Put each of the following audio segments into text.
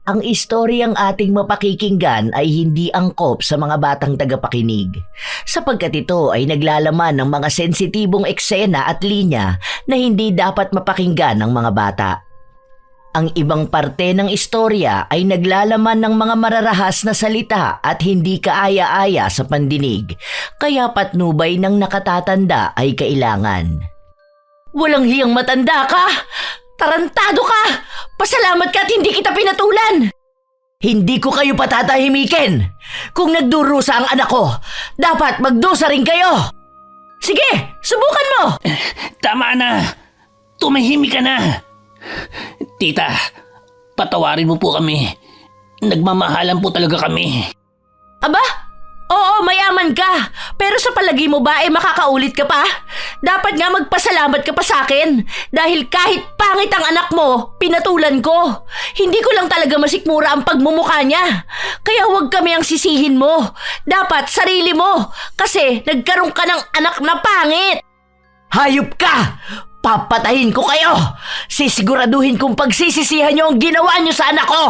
Ang istoryang ating mapakikinggan ay hindi angkop sa mga batang tagapakinig, sapagkat ito ay naglalaman ng mga sensitibong eksena at linya na hindi dapat mapakinggan ng mga bata. Ang ibang parte ng istorya ay naglalaman ng mga mararahas na salita at hindi kaaya-aya sa pandinig, kaya patnubay ng nakatatanda ay kailangan. Walang hiyang matanda ka! Tarantado ka! Pasalamat ka at hindi kita pinatulan! Hindi ko kayo patatahimikin! Kung nagdurusa ang anak ko, dapat magdusa rin kayo! Sige, subukan mo! Tama na! Tumahimik ka na! Tita, patawarin mo po kami. Nagmamahalan po talaga kami. Aba? Oo, mayaman ka. Pero sa palagi mo ba makakaulit ka pa? Dapat nga magpasalamat ka pa sa akin. Dahil kahit pangit ang anak mo, pinatulan ko. Hindi ko lang talaga masikmura ang pagmumukha niya. Kaya huwag kami ang sisihin mo. Dapat sarili mo. Kasi nagkaroon ka ng anak na pangit. Hayop ka! Papatayin ko kayo! Sisiguraduhin kong pagsisisihan niyo ang ginawa niyo sa anak ko!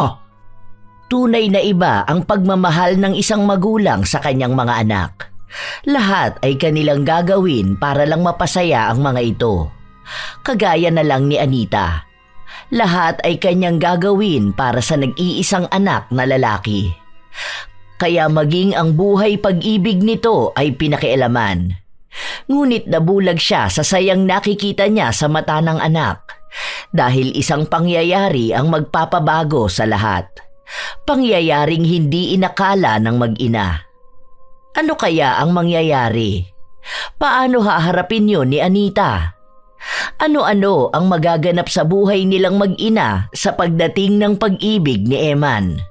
Tunay na iba ang pagmamahal ng isang magulang sa kanyang mga anak. Lahat ay kanilang gagawin para lang mapasaya ang mga ito. Kagaya na lang ni Anita. Lahat ay kanyang gagawin para sa nag-iisang anak na lalaki. Kaya maging ang buhay pag-ibig nito ay pinakialaman. Ngunit nabulag siya sa sayang nakikita niya sa mata ng anak. Dahil isang pangyayari ang magpapabago sa lahat. Pangyayaring hindi inakala ng mag-ina. Ano kaya ang mangyayari? Paano haharapin yun ni Anita? Ano-ano ang magaganap sa buhay nilang mag-ina sa pagdating ng pag-ibig ni Eman?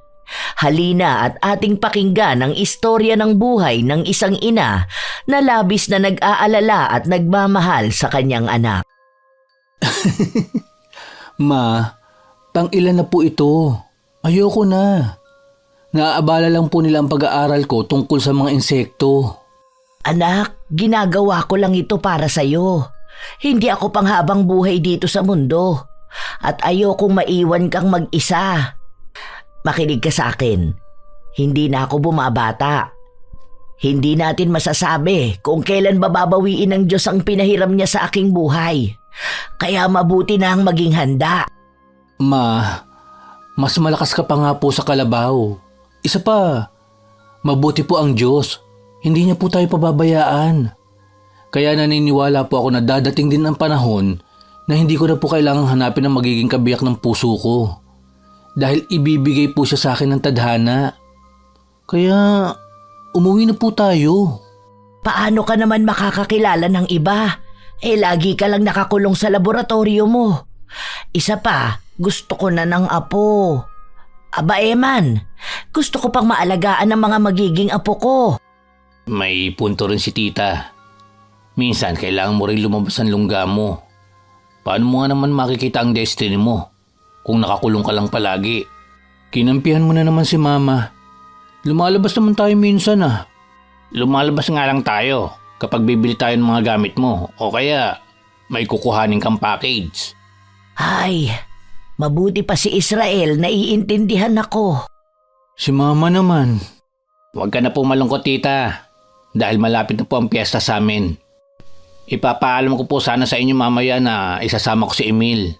Halina at ating pakinggan ang istorya ng buhay ng isang ina na labis na nag-aalala at nagmamahal sa kanyang anak. Ma, pang-ilan na po ito? Ayoko na. Naaabala lang po nila ang pag-aaral ko tungkol sa mga insekto. Anak, ginagawa ko lang ito para sa'yo. Hindi ako panghabang buhay dito sa mundo. At ayokong maiwan kang mag-isa. Makinig ka sa akin. Hindi na ako bumabata. Hindi natin masasabi kung kailan bababawiin ng Diyos ang pinahiram niya sa aking buhay. Kaya mabuti na ang maging handa. Ma, mas malakas ka pa nga po sa kalabaw. Isa pa, mabuti po ang Diyos. Hindi niya po tayo pababayaan. Kaya naniniwala po ako na dadating din ang panahon na hindi ko na po kailangang hanapin ang magiging kabiyak ng puso ko. Dahil ibibigay po siya sa akin ng tadhana. Kaya umuwi na po tayo. Paano ka naman makakakilala ng iba? Lagi ka lang nakakulong sa laboratorio mo. Isa pa, gusto ko na ng apo. Aba Eman, gusto ko pang maalagaan ang mga magiging apo ko. May punto rin si tita. Minsan kailangan mo rin lumabas ang lungga mo. Paano mo nga naman makikita ang destiny mo kung nakakulong ka lang palagi? Kinampihan mo na naman si Mama. Lumalabas naman tayo minsan ah. Lumalabas nga lang tayo kapag bibili tayo ng mga gamit mo o kaya may kukuhanin kang package. Ay, mabuti pa si Israel na iintindihan ako. Si Mama naman. Huwag ka na po malungkot tita dahil malapit na po ang piyesta sa amin. Ipapaalam ko po sana sa inyo mamaya na isasama ko si Emil.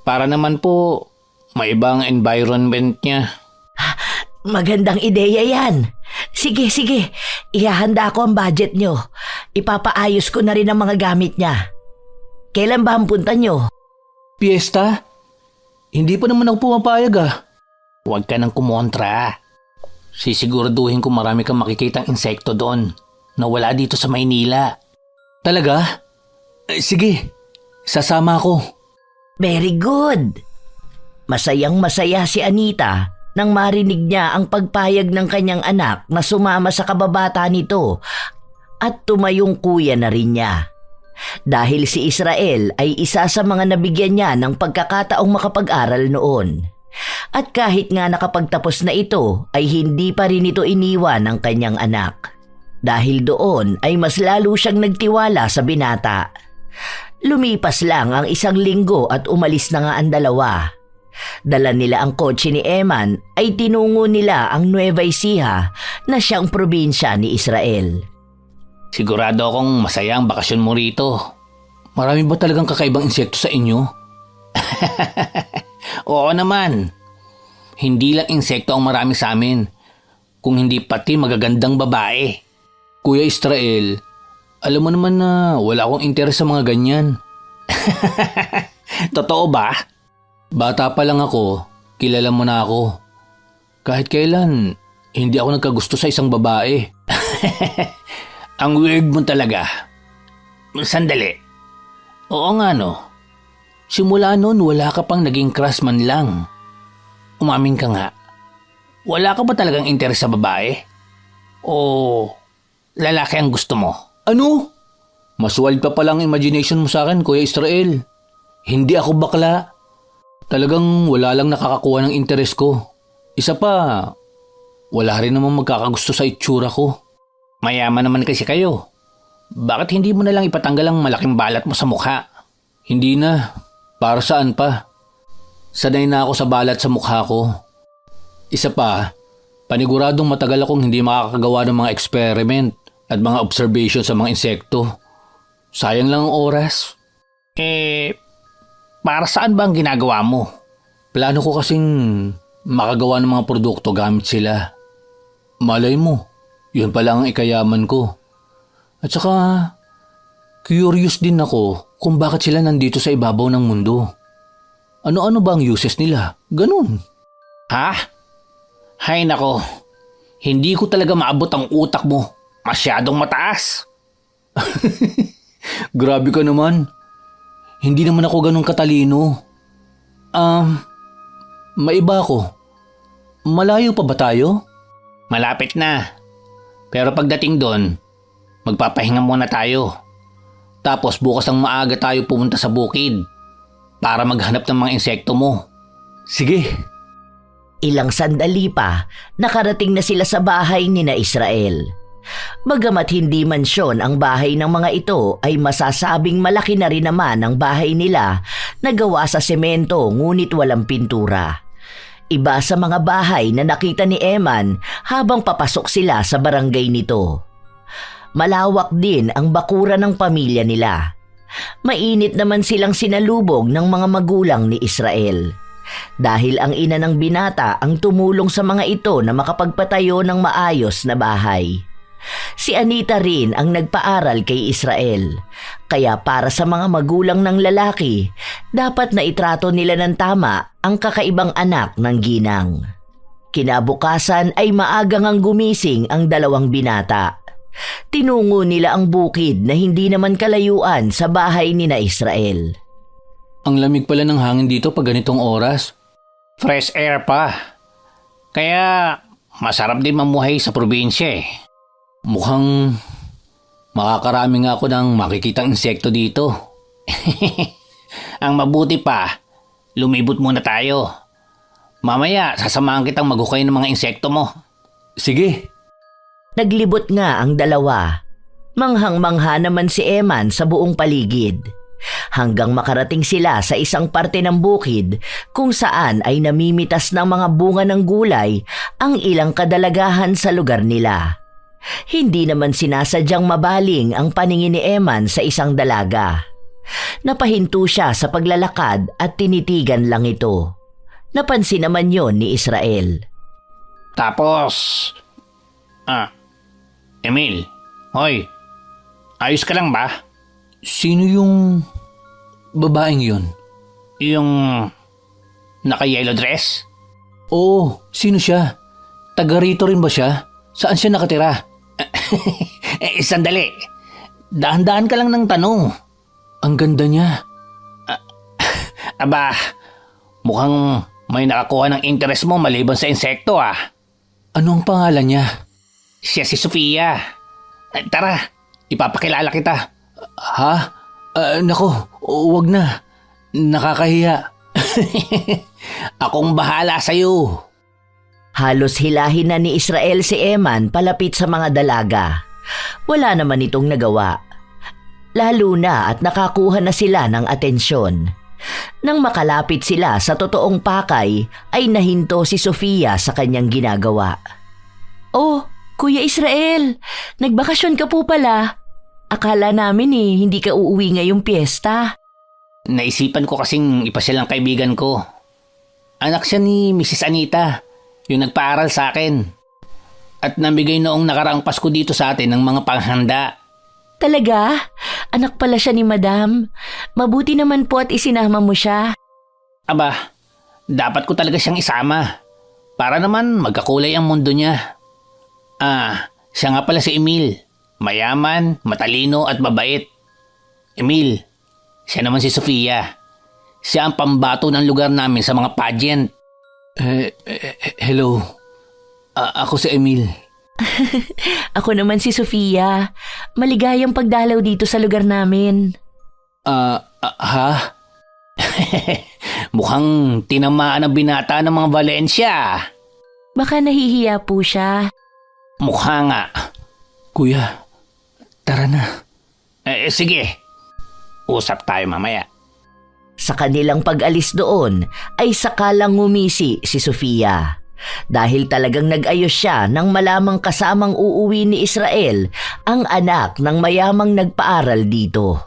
Para naman po may ibang environment niya. Magandang ideya yan. Sige, ihahanda ko ang budget nyo. Ipapaayos ko na rin ang mga gamit niya. Kailan ba ang punta nyo? Piyesta? Hindi pa naman ako pumapayag ah. Huwag ka nang kumontra. Sisiguraduhin ko marami kang makikitang insekto doon na wala dito sa Maynila. Talaga? Sige, sasama ako. Very good. Masayang-masaya si Anita nang marinig niya ang pagpayag ng kanyang anak na sumama sa kababata nito at tumayong kuya na rin niya. Dahil si Israel ay isa sa mga nabigyan niya ng pagkakataong makapag-aral noon. At kahit nga nakapagtapos na ito ay hindi pa rin ito iniwan ng kanyang anak. Dahil doon ay mas lalo siyang nagtiwala sa binata. Lumipas lang ang 1 linggo at umalis na nga ang dalawa. Dala nila ang kotse ni Eman ay tinungo nila ang Nueva Ecija na siyang probinsya ni Israel. Sigurado akong masaya ang bakasyon mo rito. Marami ba talagang kakaibang insekto sa inyo? Oo naman. Hindi lang insekto ang marami sa amin, kung hindi pati magagandang babae. Kuya Israel, alam mo naman na wala akong interes sa mga ganyan. Totoo ba? Bata pa lang ako, kilala mo na ako. Kahit kailan, hindi ako nagkagusto sa isang babae. Ang weird mo talaga. Sandali. Oo nga no. Simula noon, wala ka pang naging crush man lang. Umamin ka nga. Wala ka ba talagang interes sa babae? O lalaki ang gusto mo? Ano? Mas wild pa palang imagination mo sa akin, Kuya Israel. Hindi ako bakla. Talagang wala lang nakakakuha ng interes ko. Isa pa, wala rin namang magkakagusto sa itsura ko. Mayaman naman kasi kayo. Bakit hindi mo na lang ipatanggal ang malaking balat mo sa mukha? Hindi na. Para saan pa? Sanay na ako sa balat sa mukha ko. Isa pa, paniguradong matagal akong hindi makakagawa ng mga experiment at mga observation sa mga insekto. Sayang lang ang oras. Para saan ba ang ginagawa mo? Plano ko kasing makagawa ng mga produkto gamit sila. Malay mo, yun pala ang ikayaman ko. At saka, curious din ako kung bakit sila nandito sa ibabaw ng mundo. Ano-ano ba ang uses nila? Ganun. Ha? Hay nako, hindi ko talaga maabot ang utak mo. Masyadong mataas. Grabe ka naman. Hindi naman ako ganun katalino. Maiba ako. Malayo pa ba tayo? Malapit na. Pero pagdating doon, magpapahinga muna tayo. Tapos bukas ng maaga tayo pumunta sa bukid para maghanap ng mga insekto mo. Sige. Ilang sandali pa, nakarating na sila sa bahay ni na Israel. Bagamat hindi mansyon ang bahay ng mga ito, ay masasabing malaki na rin naman ang bahay nila na gawa sa semento ngunit walang pintura. Iba sa mga bahay na nakita ni Eman habang papasok sila sa barangay nito. Malawak din ang bakura ng pamilya nila. Mainit naman silang sinalubong ng mga magulang ni Israel. Dahil ang ina ng binata ang tumulong sa mga ito na makapagpatayo ng maayos na bahay. Si Anita rin ang nagpaaral kay Israel. Kaya para sa mga magulang ng lalaki, dapat na itrato nila ng tama ang kakaibang anak ng ginang. Kinabukasan ay maagang ang gumising ang dalawang binata. Tinungo nila ang bukid na hindi naman kalayuan sa bahay ni na Israel. Ang lamig pala ng hangin dito pag ganitong oras. Fresh air pa. Kaya masarap din mamuhay sa probinsya eh. Mukhang makakarami nga ako ng makikitang insekto dito. Ang mabuti pa, lumibot muna tayo. Mamaya sasamahan kitang maghukay ng mga insekto mo. Sige. Naglibot nga ang dalawa. Manghang-mangha naman si Eman sa buong paligid. Hanggang makarating sila sa isang parte ng bukid kung saan ay namimitas ng mga bunga ng gulay ang ilang kadalagahan sa lugar nila. Hindi naman sinasadyang mabaling ang paningin ni Eman sa isang dalaga. Napahinto siya sa paglalakad at tinitigan lang ito. Napansin naman yon ni Israel. Tapos, Emil, hoy, ayos ka lang ba? Sino yung babaeng yun? Yung naka-yellow dress? Oo, sino siya? Taga rito rin ba siya? Saan siya nakatira? Sandali. Dahan-dahan ka lang ng tanong. Ang ganda niya. Aba, mukhang may nakakuha ng interest mo maliban sa insekto ah. Ano ang pangalan niya? Siya si Sofia. Tara, ipapakilala kita. Ha? Nako, wag na. Nakakahiya. Akong bahala sa'yo. Halos hilahin na ni Israel si Eman palapit sa mga dalaga. Wala naman itong nagawa. Lalo na at nakakuha na sila ng atensyon. Nang makalapit sila sa totoong pakay, ay nahinto si Sofia sa kanyang ginagawa. Oh, Kuya Israel, nagbakasyon ka po pala. Akala namin hindi ka uuwi ngayong piyesta. Naisipan ko kasing ipasyal ang kaibigan ko. Anak siya ni Mrs. Anita, yung nagpaaral sa akin. At nabigay noong nakaraang Pasko dito sa atin ng mga panghanda. Talaga? Anak pala siya ni Madam. Mabuti naman po at isinama mo siya. Aba, dapat ko talaga siyang isama. Para naman magkakulay ang mundo niya. Siya nga pala si Emil. Mayaman, matalino at mabait. Emil, siya naman si Sofia. Siya ang pambato ng lugar namin sa mga pageant. Hello. Ako si Emil. Ako naman si Sofia. Maligayang pagdalaw dito sa lugar namin. Ha? Mukhang tinamaan ang binata ng mga Valencia. Baka nahihiya po siya. Mukha nga. Kuya, tara na. Sige. Usap tayo mamaya. Sa kanilang pag-alis doon ay sakalang ngumisi si Sofia. Dahil talagang nag-ayos siya nang malamang kasamang uuwi ni Israel ang anak ng mayamang nagpaaral dito.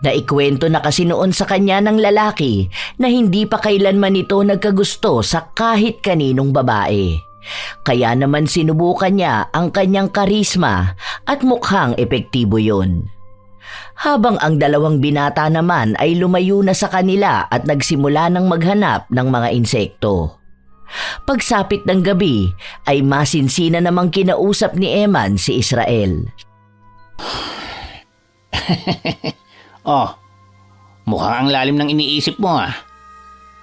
Naikwento na kasi noon sa kanya ng lalaki na hindi pa kailanman ito nagkagusto sa kahit kaninong babae. Kaya naman sinubukan niya ang kanyang karisma at mukhang epektibo yun. Habang ang dalawang binata naman ay lumayo na sa kanila at nagsimula ng maghanap ng mga insekto. Pagsapit ng gabi ay masinsina namang kinausap ni Eman si Israel. Mukhang ang lalim ng iniisip mo .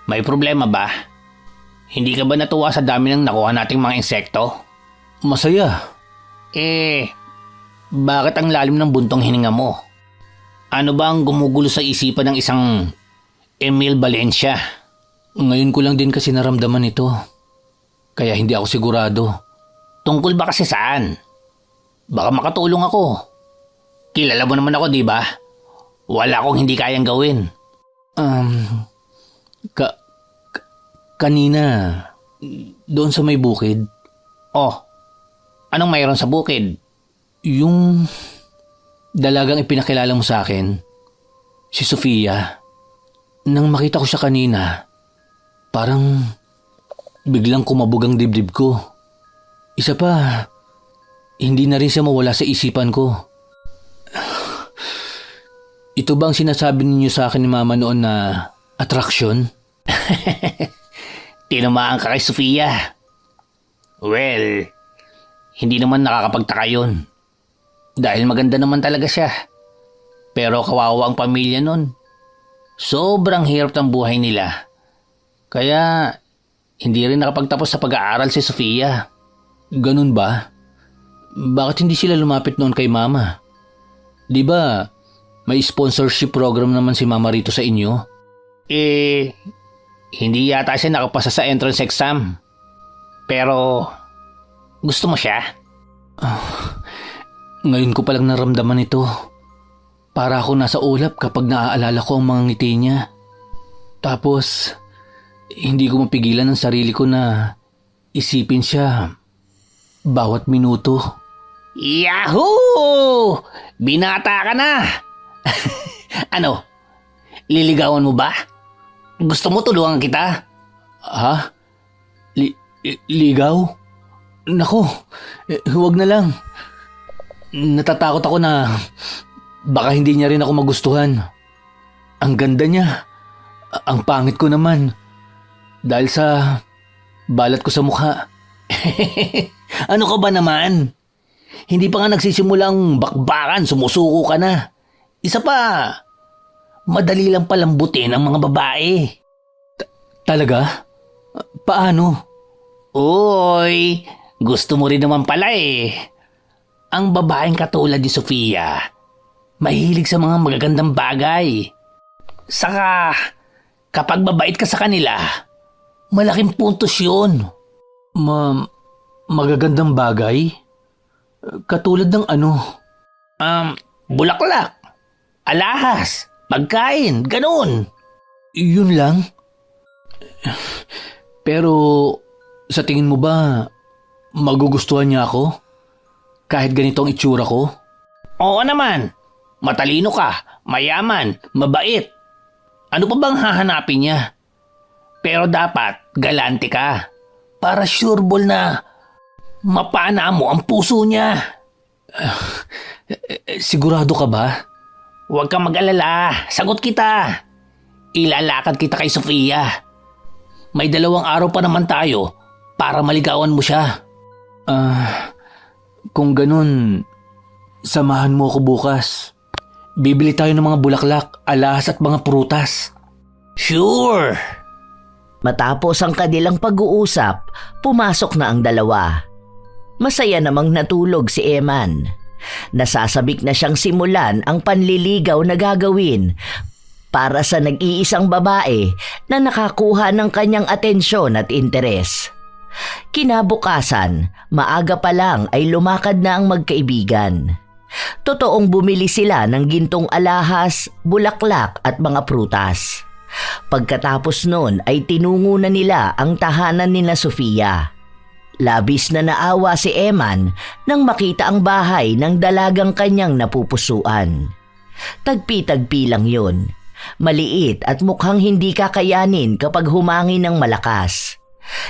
May problema ba? Hindi ka ba natuwa sa dami ng nakuha nating mga insekto? Masaya. Bakit ang lalim ng buntong hininga mo? Ano ba ang gumugulo sa isipan ng isang Emil Valencia? Ngayon ko lang din kasi naramdaman ito. Kaya hindi ako sigurado. Tungkol ba kasi saan? Baka makatulong ako. Kilala mo naman ako, di ba? Wala akong hindi kayang gawin. Kanina, doon sa may bukid. Anong mayroon sa bukid? Yung dalagang ipinakilala mo sa akin, si Sofia. Nang makita ko siya kanina, parang biglang kumabog ang dibdib ko. Isa pa, hindi na rin siya mawala sa isipan ko. Ito ba ang sinasabi ninyo sa akin ni Mama noon na attraction? Tinamaan ka kay Sofia. Well, hindi naman nakakapagtaka yun. Dahil maganda naman talaga siya. Pero kawawa ang pamilya nun. Sobrang hirap ng buhay nila. Kaya hindi rin nakapagtapos sa pag-aaral si Sofia. Ganun ba? Bakit hindi sila lumapit noon kay Mama? Di ba may sponsorship program naman si Mama rito sa inyo? Hindi yata siya nakapasa sa entrance exam. Pero gusto mo siya? Ngayon ko palang naramdaman ito. Para ako nasa ulap kapag naaalala ko ang mga ngiti niya. Tapos, hindi ko mapigilan ang sarili ko na isipin siya bawat minuto. Yahoo! Binata ka na! Ano? Liligawan mo ba? Gusto mo tulungan kita? Ha? Ligaw? Nako, huwag na lang. Natatakot ako na baka hindi niya rin ako magustuhan. Ang ganda niya. Ang pangit ko naman. Dahil sa balat ko sa mukha. Ano ka ba naman? Hindi pa nga nagsisimulang bakbakan, sumusuko ka na. Isa pa, madali lang palambutin ang mga babae. Talaga? Paano? Uy, gusto mo rin naman pala . Ang babaeng katulad ni Sofia, mahilig sa mga magagandang bagay. Saka, kapag mabait ka sa kanila, malaking puntos yun. Magagandang bagay? Katulad ng ano? Bulaklak, alahas, pagkain, ganun. Yun lang? Pero sa tingin mo ba magugustuhan niya ako? Kahit ganito ang itsura ko? Oo naman. Matalino ka, mayaman, mabait. Ano pa bang hahanapin niya? Pero dapat galante ka. Para sureball na mapana mo ang puso niya. Sigurado ka ba? Huwag kang mag-alala. Sagot kita. Ilalakad kita kay Sofia. May 2 araw pa naman tayo para maligawan mo siya. Kung ganun, samahan mo ako bukas. Bibili tayo ng mga bulaklak, alahas at mga prutas. Sure. Matapos ang kanilang pag-uusap, pumasok na ang dalawa. Masaya namang natulog si Eman. Nasasabik na siyang simulan ang panliligaw na gagawin para sa nag-iisang babae na nakakuha ng kanyang atensyon at interes. Kinabukasan, maaga pa lang ay lumakad na ang magkaibigan. Totoong bumili sila ng gintong alahas, bulaklak at mga prutas. Pagkatapos nun ay tinungo na nila ang tahanan ni na Sofia. Labis na naawa si Eman nang makita ang bahay ng dalagang kanyang napupusuan. Tagpi-tagpi lang yun. Maliit at mukhang hindi kakayanin kapag humangin ng malakas.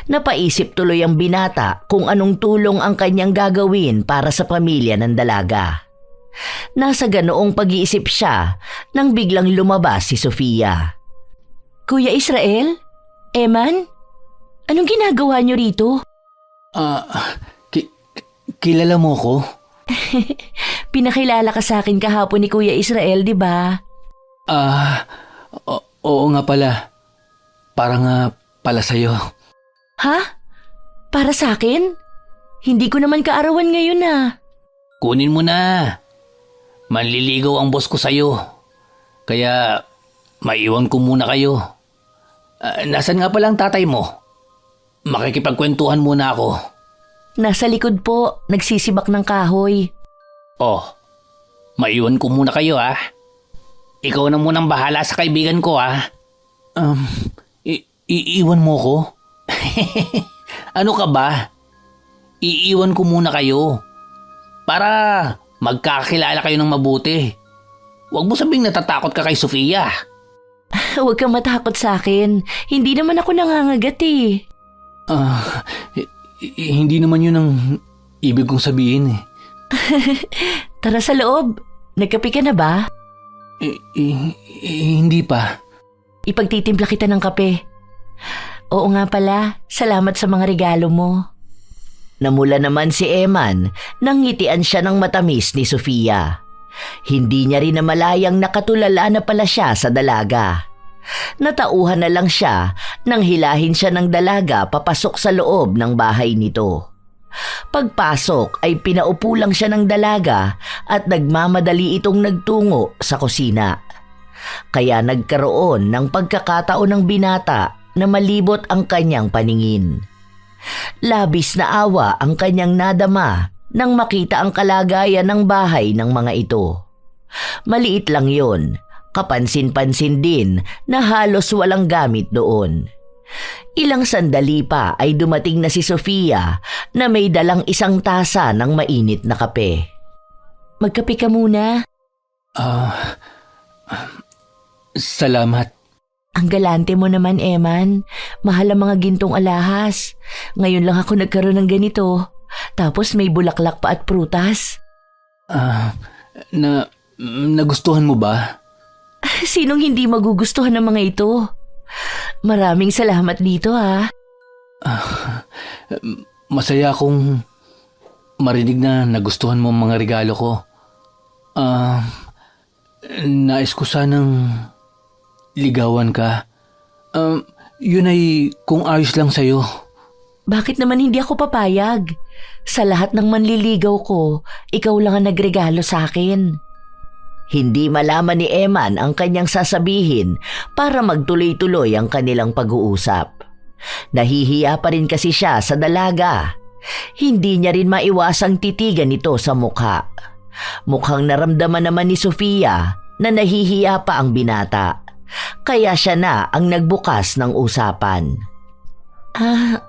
Napaisip tuloy ang binata kung anong tulong ang kanyang gagawin para sa pamilya ng dalaga. Nasa ganoong pag-iisip siya nang biglang lumabas si Sofia. Kuya Israel? Eman? Anong ginagawa niyo rito? Kilala mo ko? Pinakilala ka sa akin kahapon ni Kuya Israel, di ba? Oo nga pala. Para nga pala sa'yo. Ha? Para sa akin? Hindi ko naman kaarawan ngayon Kunin mo na. Manliligaw ang boss ko sa'yo. Kaya maiwan ko muna kayo. Nasaan nga palang tatay mo? Makikipagkwentuhan muna ako. Nasa likod po, nagsisibak ng kahoy. Oh, maiwan ko muna kayo Ikaw na munang bahala sa kaibigan ko Iiwan mo ko? Ano ka ba? Iiwan ko muna kayo. Para magkakilala kayo ng mabuti. Huwag mo sabing natatakot ka kay Sofia. Huwag kang matakot sa akin. Hindi naman ako nangangagat Hindi naman yun ang ibig kong sabihin Tara sa loob. Nagkape ka na ba? Hindi pa. Ipagtitimpla kita ng kape. Oo nga pala, salamat sa mga regalo mo. Namula naman si Eman nang ngitian siya ng matamis ni Sofia. Hindi niya rin namalayang nakatulala na pala siya sa dalaga. Natauhan na lang siya nang hilahin siya ng dalaga papasok sa loob ng bahay nito. Pagpasok ay pinaupo lang siya ng dalaga at nagmamadali itong nagtungo sa kusina. Kaya nagkaroon ng pagkakataon ng binata na malibot ang kanyang paningin. Labis na awa ang kanyang nadama nang makita ang kalagayan ng bahay ng mga ito. Maliit lang yon, kapansin-pansin din na halos walang gamit doon. Ilang sandali pa ay dumating na si Sofia na may dalang isang tasa ng mainit na kape. Magkape ka muna. Salamat. Ang galante mo naman, Eman. Mahal ang mga gintong alahas. Ngayon lang ako nagkaroon ng ganito. Tapos may bulaklak pa at prutas. Nagustuhan mo ba? Sinong hindi magugustuhan ng mga ito? Maraming salamat dito Masaya akong marinig na nagustuhan mo ang mga regalo ko. Nais ko sanang ligawan ka. Yun ay kung ayos lang sa'yo. Bakit naman hindi ako papayag? Sa lahat ng manliligaw ko, ikaw lang ang nagregalo sa akin. Hindi malaman ni Eman ang kanyang sasabihin para magtuloy-tuloy ang kanilang pag-uusap. Nahihiya pa rin kasi siya sa dalaga. Hindi niya rin maiwasang titigan ito sa mukha. Mukhang naramdaman naman ni Sofia na nahihiya pa ang binata. Kaya siya na ang nagbukas ng usapan.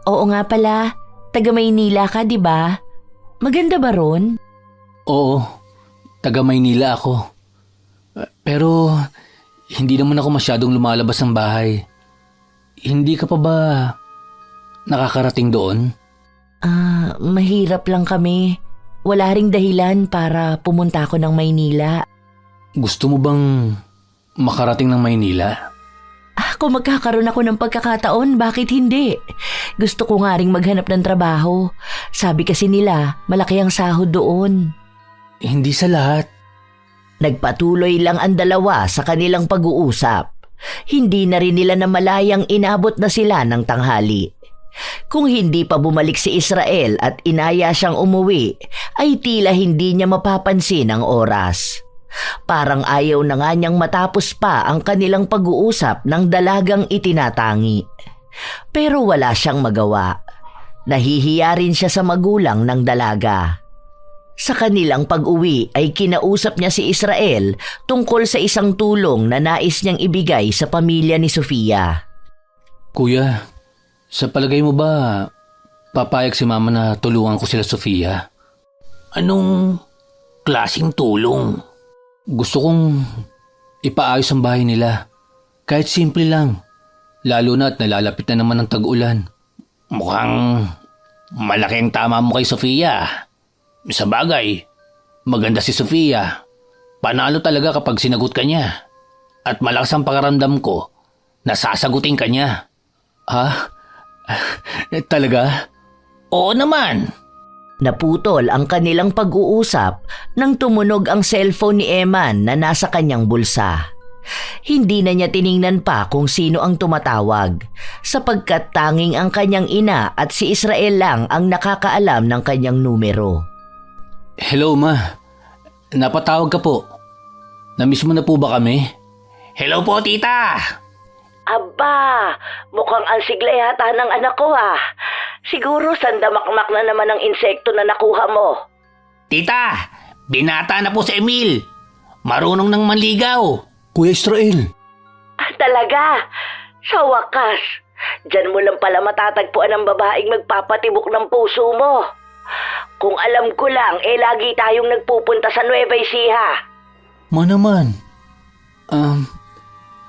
Oo nga pala. Taga Maynila ka, di ba? Maganda ba ron? Oo, taga Maynila ako. Pero hindi naman ako masyadong lumalabas ng bahay. Hindi ka pa ba nakakarating doon? Mahirap lang kami. Wala ring dahilan para pumunta ako ng Maynila. Gusto mo bang makarating ng Maynila? Kung magkakaroon ako ng pagkakataon, bakit hindi? Gusto ko nga ring maghanap ng trabaho. Sabi kasi nila, malaki ang sahod doon. Hindi sa lahat. Nagpatuloy lang ang dalawa sa kanilang pag-uusap. Hindi na rin nila namalayang inabot na sila ng tanghali. Kung hindi pa bumalik si Israel at inaya siyang umuwi, ay tila hindi niya mapapansin ang oras. Parang ayaw na nga niyang matapos pa ang kanilang pag-uusap ng dalagang itinatangi. Pero wala siyang magawa. Nahihiya rin siya sa magulang ng dalaga. Sa kanilang pag-uwi ay kinausap niya si Israel tungkol sa isang tulong na nais niyang ibigay sa pamilya ni Sofia. Kuya, sa palagay mo ba papayag si mama na tulungan ko sila Sofia? Anong klaseng tulong? Gusto kong ipaayos ang bahay nila. Kahit simple lang. Lalo na at nalalapit na naman ang tag-ulan. Mukhang malaki ang tama mo kay Sofia. Sa bagay, maganda si Sofia. Panalo talaga kapag sinagot ka niya. At malakas ang pakaramdam ko na sasagutin ka niya. Ha? Talaga? Oo naman. Naputol ang kanilang pag-uusap nang tumunog ang cellphone ni Eman na nasa kanyang bulsa. Hindi na niya tiningnan pa kung sino ang tumatawag, sapagkat tanging ang kanyang ina at si Israel lang ang nakakaalam ng kanyang numero. Hello, ma. Napatawag ka po. Namiss mo na po ba kami? Hello po, tita. Aba, mukhang ang sigla yata ng anak ko Siguro sandamakmak na naman ang insekto na nakuha mo. Tita, binata na po si Emil. Marunong nang manligaw. Kuya Israel. Talaga? Sa wakas, dyan mo lang pala matatagpuan ang babaeng magpapatibok ng puso mo. Kung alam ko lang, lagi tayong nagpupunta sa Nueva Ecija. Ma naman.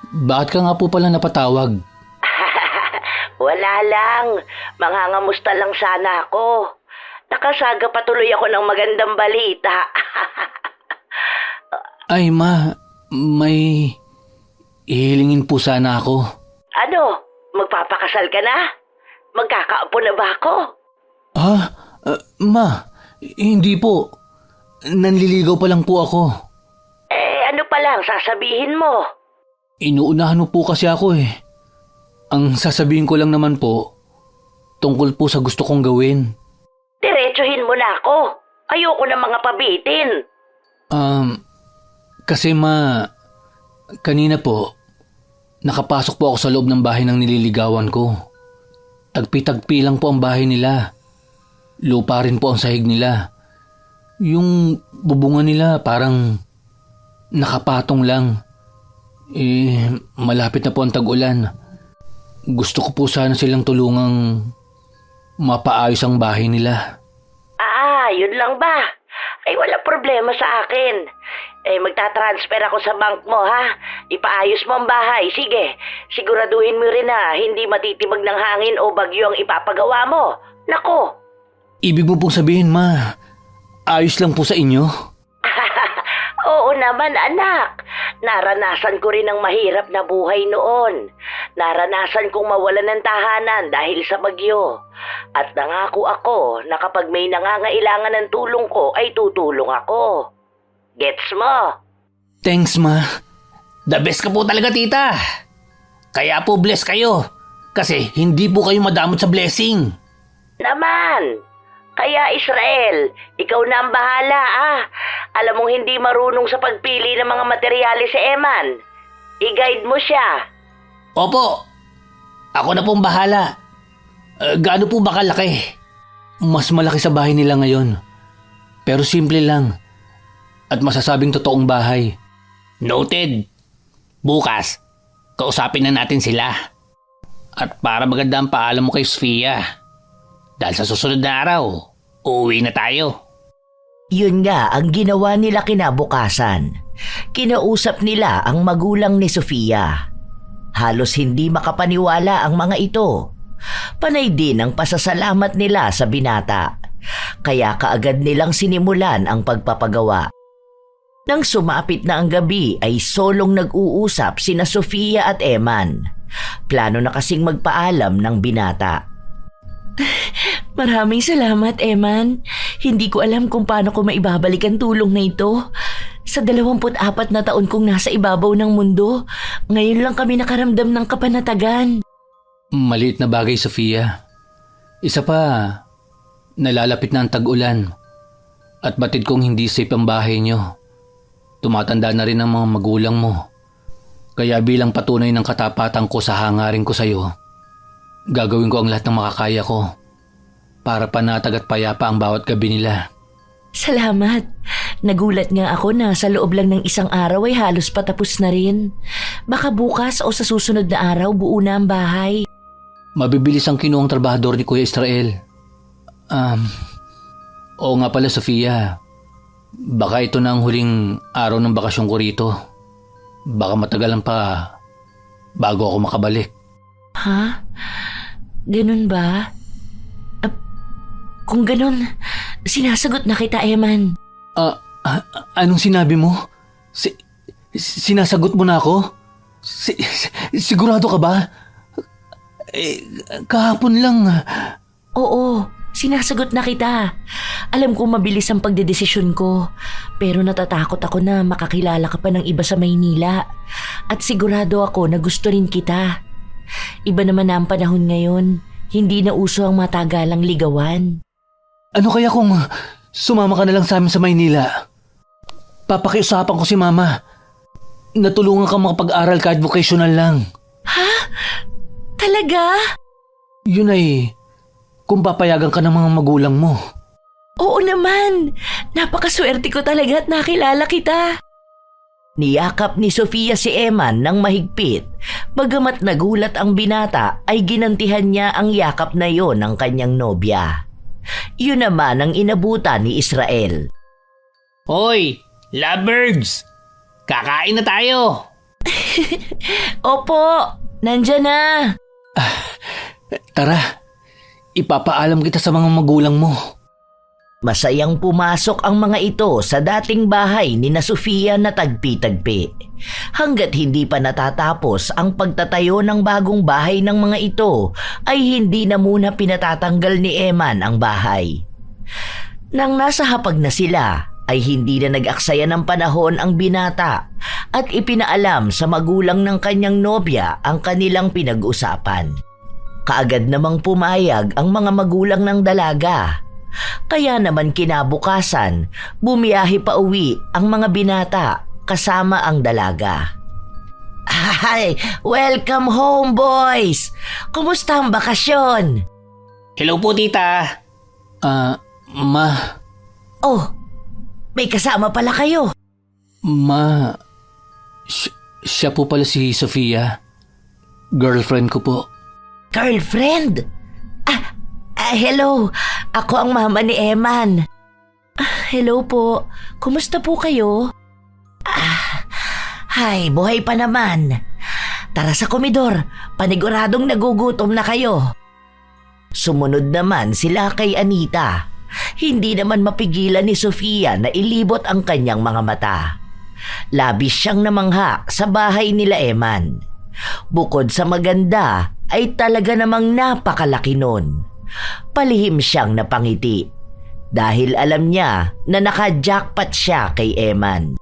Bakit ka nga po pala napatawag? Wala lang. Mangangamusta lang sana ako. Nakasaga patuloy ako ng magandang balita. Ay, ma. May ihilingin po sana ako. Ano? Magpapakasal ka na? Magkakaapo na ba ako? Ma. Hindi po. Nanliligaw pa lang po ako. Ano pa lang sasabihin mo? Inuunahan mo po kasi ako eh. Ang sasabihin ko lang naman po, tungkol po sa gusto kong gawin. Diretsuhin mo na ako. Ayoko na mga pabitin. Kasi ma, kanina po, nakapasok po ako sa loob ng bahay ng nililigawan ko. Tagpi-tagpi lang po ang bahay nila. Lupa rin po ang sahig nila. Yung bubungan nila parang nakapatong lang. Malapit na po ang tag-ulan. Gusto ko po sana silang tulungang mapaayos ang bahay nila. Yun lang ba? Ay, wala problema sa akin. Magta-transfer ako sa bank mo, ha? Ipaayos mo ang bahay. Sige, siguraduhin mo rin na hindi matitibag ng hangin o bagyo ang ipapagawa mo. Nako! Ibig mo pong sabihin, ma, ayos lang po sa inyo? Oo naman, anak. Naranasan ko rin ang mahirap na buhay noon. Naranasan kong mawalan ng tahanan dahil sa bagyo. At nangako ako na kapag may nangangailangan ng tulong ko ay tutulong ako. Gets mo? Thanks, ma. The best ka po talaga, tita. Kaya po bless kayo. Kasi hindi po kayo madamot sa blessing. Naman! Kaya Israel, ikaw na ang bahala Alam mong hindi marunong sa pagpili ng mga materyales si Eman. I-guide mo siya. Opo. Ako na pong bahala. Gaano po ba kalaki? Mas malaki sa bahay nila ngayon. Pero simple lang. At masasabing totoong bahay. Noted. Bukas, kausapin na natin sila. At para maganda ang paalam mo kay Sofia. Dahil sa susunod na araw, uuwi na tayo. Yun nga ang ginawa nila kinabukasan. Kinausap nila ang magulang ni Sofia. Halos hindi makapaniwala ang mga ito. Panay din ang pasasalamat nila sa binata. Kaya kaagad nilang sinimulan ang pagpapagawa. Nang sumapit na ang gabi ay solong nag-uusap sina Sofia at Eman. Plano na kasing magpaalam ng binata. Maraming salamat, Eman. Hindi ko alam kung paano ko maibabalik ang tulong na ito. Sa 24 na taon kong nasa ibabaw ng mundo, ngayon lang kami nakaramdam ng kapanatagan. Maliit na bagay, Sofia. Isa pa, nalalapit na ang tag-ulan. At batid kong hindi safe ang bahay niyo. Tumatanda na rin ang mga magulang mo. Kaya bilang patunay ng katapatan ko sa hangarin ko sa'yo, gagawin ko ang lahat ng makakaya ko para panatag at payapa ang bawat gabi nila. Salamat. Nagulat nga ako na sa loob lang ng isang araw ay halos patapos na rin. Baka bukas o sa susunod na araw buo na ang bahay. Mabibilis ang kinuhang trabahador ni Kuya Israel. Oo nga pala, Sofia. Baka ito na ang huling araw ng bakasyon ko rito. Baka matagalan pa bago ako makabalik. Ha? Ganun ba? Kung ganun, sinasagot na kita, Eman. Anong sinabi mo? Sinasagot mo na ako? Sigurado ka ba? Kahapon lang. Oo, sinasagot na kita. Alam ko mabilis ang pagdedesisyon ko, pero natatakot ako na makakilala ka pa ng iba sa Maynila. At sigurado ako na gusto rin kita. Iba naman na ang panahon ngayon. Hindi na uso ang matagalang ligawan. Ano kaya kung sumama ka na lang sa amin sa Maynila? Papakiusapan ko si Mama. Natulungan ka makapag-aral kahit vocational lang. Ha? Talaga? Yun ay kung papayagan ka ng mga magulang mo. Oo naman. Napakaswerte ko talaga at nakilala kita. Niyakap ni Sofia si Eman ng mahigpit. Bagamat nagulat ang binata ay ginantihan niya ang yakap na yon ng kanyang nobya. Yun naman ang inabutan ni Israel. Hoy, lovebirds! Kakain na tayo! Opo, nandyan na. Tara, ipapaalam kita sa mga magulang mo. Masayang pumasok ang mga ito sa dating bahay ni na Sofia na tagpi-tagpi. Hanggat hindi pa natatapos ang pagtatayo ng bagong bahay ng mga ito, ay hindi na muna pinatatanggal ni Eman ang bahay. Nang nasa hapag na sila, ay hindi na nag-aksaya ng panahon ang binata at ipinaalam sa magulang ng kanyang nobya ang kanilang pinag-usapan. Kaagad namang pumayag ang mga magulang ng dalaga. Kaya naman kinabukasan, bumiyahe pa uwi ang mga binata kasama ang dalaga. Ay, welcome home, boys! Kumusta ang bakasyon? Hello po, tita. Ma, Oh, may kasama pala kayo. Ma, siya po pala si Sofia. Girlfriend ko po. Girlfriend? Hello. Ako ang mama ni Eman. Hello po. Kumusta po kayo? Hay, buhay pa naman. Tara sa komedor. Paniguradong nagugutom na kayo. Sumunod naman sila kay Anita. Hindi naman mapigilan ni Sofia na ilibot ang kanyang mga mata. Labis siyang namangha sa bahay nila Eman. Bukod sa maganda, ay talaga namang napakalaki nun. Palihim siyang napangiti dahil alam niya na naka-jackpot siya kay Eman.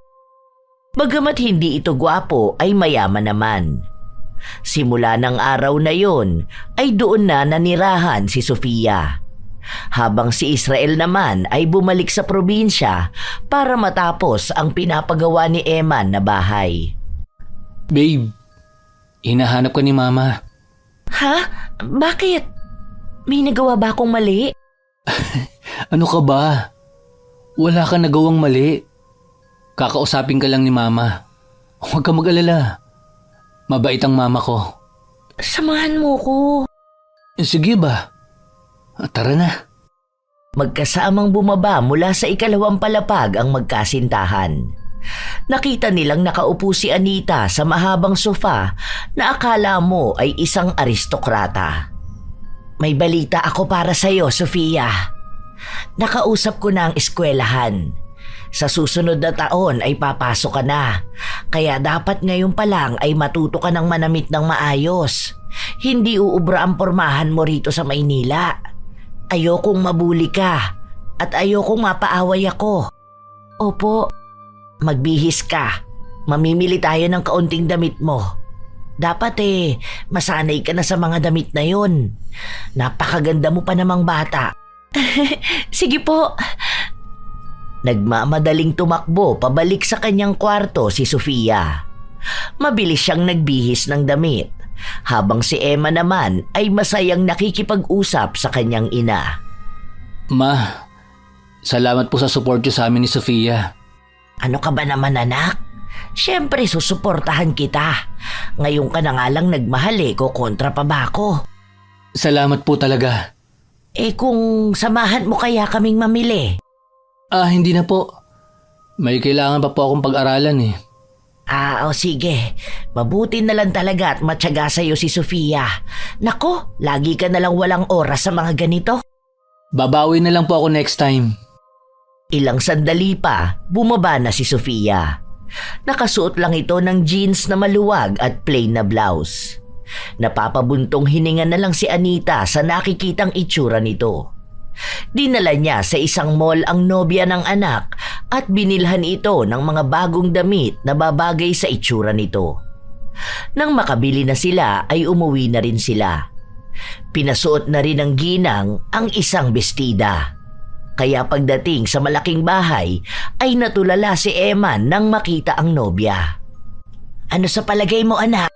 Bagamat hindi ito gwapo ay mayaman naman. Simula ng araw na yon ay doon na nanirahan si Sofia. Habang si Israel naman ay bumalik sa probinsya para matapos ang pinapagawa ni Eman na bahay. Babe, hinahanap ka ni Mama. Ha? Bakit? May nagawa ba akong mali? Ano ka ba? Wala ka nagawang mali. Kakausapin ka lang ni Mama. Huwag ka mag-alala. Mabait ang mama ko. Samahan mo ko. Sige ba? Tara na. Magkasamang bumaba mula sa ikalawang palapag ang magkasintahan. Nakita nilang nakaupo si Anita sa mahabang sofa na akala mo ay isang aristokrata. May balita ako para sa'yo, Sofia. Nakausap ko na ang eskwelahan. Sa susunod na taon ay papasok ka na. Kaya dapat ngayon pa lang ay matuto ka ng manamit ng maayos. Hindi uubra ang pormahan mo rito sa Maynila. Ayokong mabuli ka at ayokong mapaaway ako. Opo, magbihis ka. Mamimili tayo ng kaunting damit mo. Dapat masanay ka na sa mga damit na yon. Napakaganda mo pa namang bata. Sige po. Nagmamadaling tumakbo pabalik sa kanyang kwarto si Sofia. Mabilis siyang nagbihis ng damit, habang si Emma naman ay masayang nakikipag-usap sa kanyang ina. Ma, salamat po sa support niyo sa amin ni Sofia. Ano ka ba naman, anak? Siyempre susuportahan kita. Ngayon ka na nga lang nagmahal kukontra pa ba ako? Salamat po talaga. Kung samahan mo kaya kaming mamili? Hindi na po. May kailangan pa po akong pag-aralan O sige. Mabuti na lang talaga at matyaga sa'yo si Sofia. Nako, lagi ka na lang walang oras sa mga ganito. Babawi na lang po ako next time. Ilang sandali pa, bumaba na si Sofia. Nakasuot lang ito ng jeans na maluwag at plain na blouse. Napapabuntong hininga na lang si Anita sa nakikitang itsura nito. Dinala niya sa isang mall ang nobya ng anak at binilhan ito ng mga bagong damit na babagay sa itsura nito. Nang makabili na sila ay umuwi na rin sila. Pinasuot na rin ng ginang ang isang bestida. Kaya pagdating sa malaking bahay ay natulala si Emma nang makita ang nobya. Ano sa palagay mo, anak?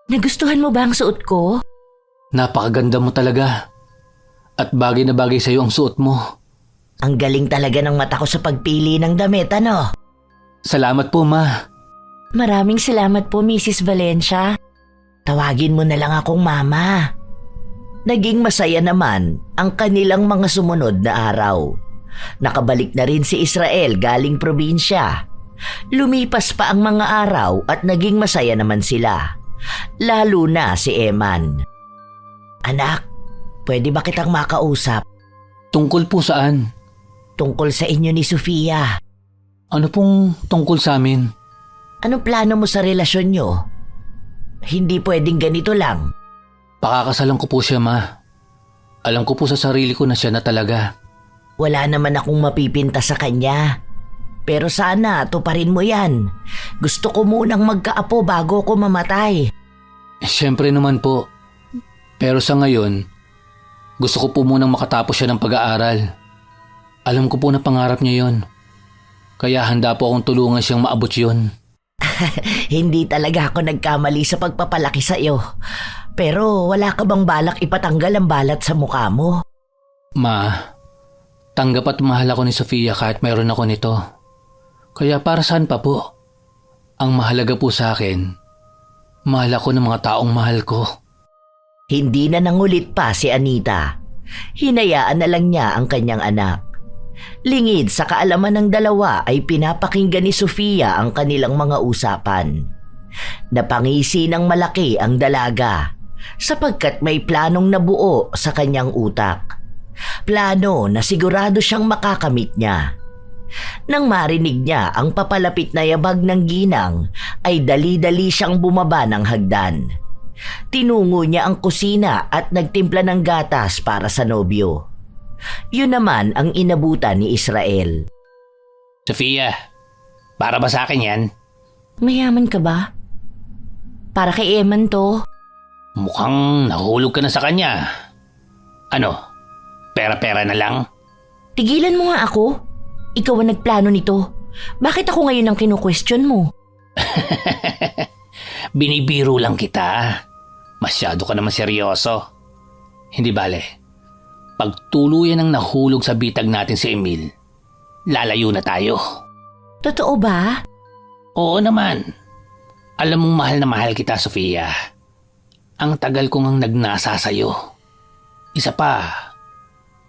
Nagustuhan mo ba ang suot ko? Napakaganda mo talaga. At bagay na bagay sa'yo ang suot mo. Ang galing talaga ng mata ko sa pagpili ng damit, ano? Salamat po, Ma. Maraming salamat po, Mrs. Valencia. Tawagin mo na lang akong mama. Naging masaya naman ang kanilang mga sumunod na araw. Nakabalik na rin si Israel galing probinsya. Lumipas pa ang mga araw at naging masaya naman sila. Lalo na si Eman. Anak, pwede ba kitang makausap? Tungkol po saan? Tungkol sa inyo ni Sofia. Ano pong tungkol sa amin? Anong plano mo sa relasyon nyo? Hindi pwedeng ganito lang. Pakakasalan ko po siya, Ma. Alam ko po sa sarili ko na siya na talaga. Wala naman akong mapipinta sa kanya. Pero sana tuparin mo yan. Gusto ko munang magkaapo bago ko mamatay. Siyempre naman po. Pero sa ngayon, gusto ko po munang makatapos siya ng pag-aaral. Alam ko po na pangarap niya yon. Kaya handa po akong tulungan siyang maabot yon. Hindi talaga ako nagkamali sa pagpapalaki sa iyo. Pero wala ka bang balak ipatanggal ang balat sa mukha mo? Ma, tanggap at mahal ako ni Sofia kahit mayroon ako nito. Kaya para saan pa po? Ang mahalaga po sa akin, mahal ako ng mga taong mahal ko. Hindi na nangulit pa si Anita. Hinayaan na lang niya ang kanyang anak. Lingid sa kaalaman ng dalawa ay pinapakinggan ni Sofia ang kanilang mga usapan. Napangisi ng malaki ang dalaga sapagkat may planong nabuo sa kanyang utak. Plano na sigurado siyang makakamit niya. Nang marinig niya ang papalapit na yabag ng ginang ay dali-dali siyang bumaba ng hagdan. Tinungo niya ang kusina at nagtimpla ng gatas para sa nobyo. Yun naman ang inabutan ni Israel. Sofia, para ba sa akin yan? Mayaman ka ba? Para kay Eman to. Mukhang nahulog ka na sa kanya. Ano, pera-pera na lang? Tigilan mo nga ako. Ikaw ang nagplano nito. Bakit ako ngayon ang kinu-question mo? Binibiro lang kita. Masyado ka naman seryoso. Hindi bale. Pag tuluyan ang nahulog sa bitag natin si Emil, lalayo na tayo. Totoo ba? Oo naman. Alam mong mahal na mahal kita, Sofia. Ang tagal ko ngang nagnasa sa'yo. Isa pa,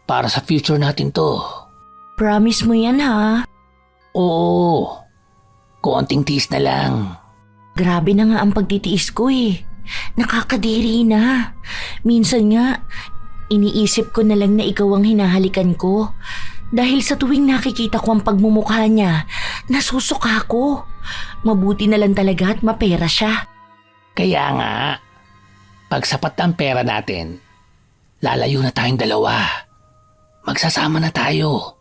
para sa future natin to. Promise mo yan ha? Oo, konting tiis na lang. Grabe na nga ang pagtitiis ko eh. Nakakadiri na. Minsan nga, iniisip ko na lang na ikaw ang hinahalikan ko. Dahil sa tuwing nakikita ko ang pagmumukha niya, nasusuka ko. Mabuti na lang talaga at mapera siya. Kaya nga, pag sapat na ang pera natin, lalayo na tayong dalawa. Magsasama na tayo.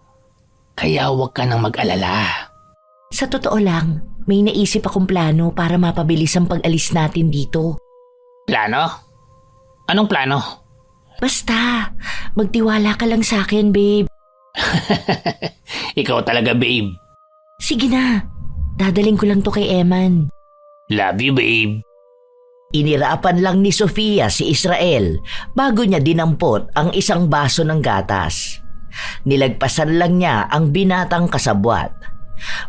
Kaya huwag ka nang mag-alala. Sa totoo lang, may naisip akong plano para mapabilis ang pag-alis natin dito. Plano? Anong plano? Basta, magtiwala ka lang sa akin, babe. Ikaw talaga, babe. Sige na, dadaling ko lang to kay Eman. Love you, babe. Inirapan lang ni Sofia si Israel bago niya dinampot ang isang baso ng gatas. Nilagpasan lang niya ang binatang kasabwat.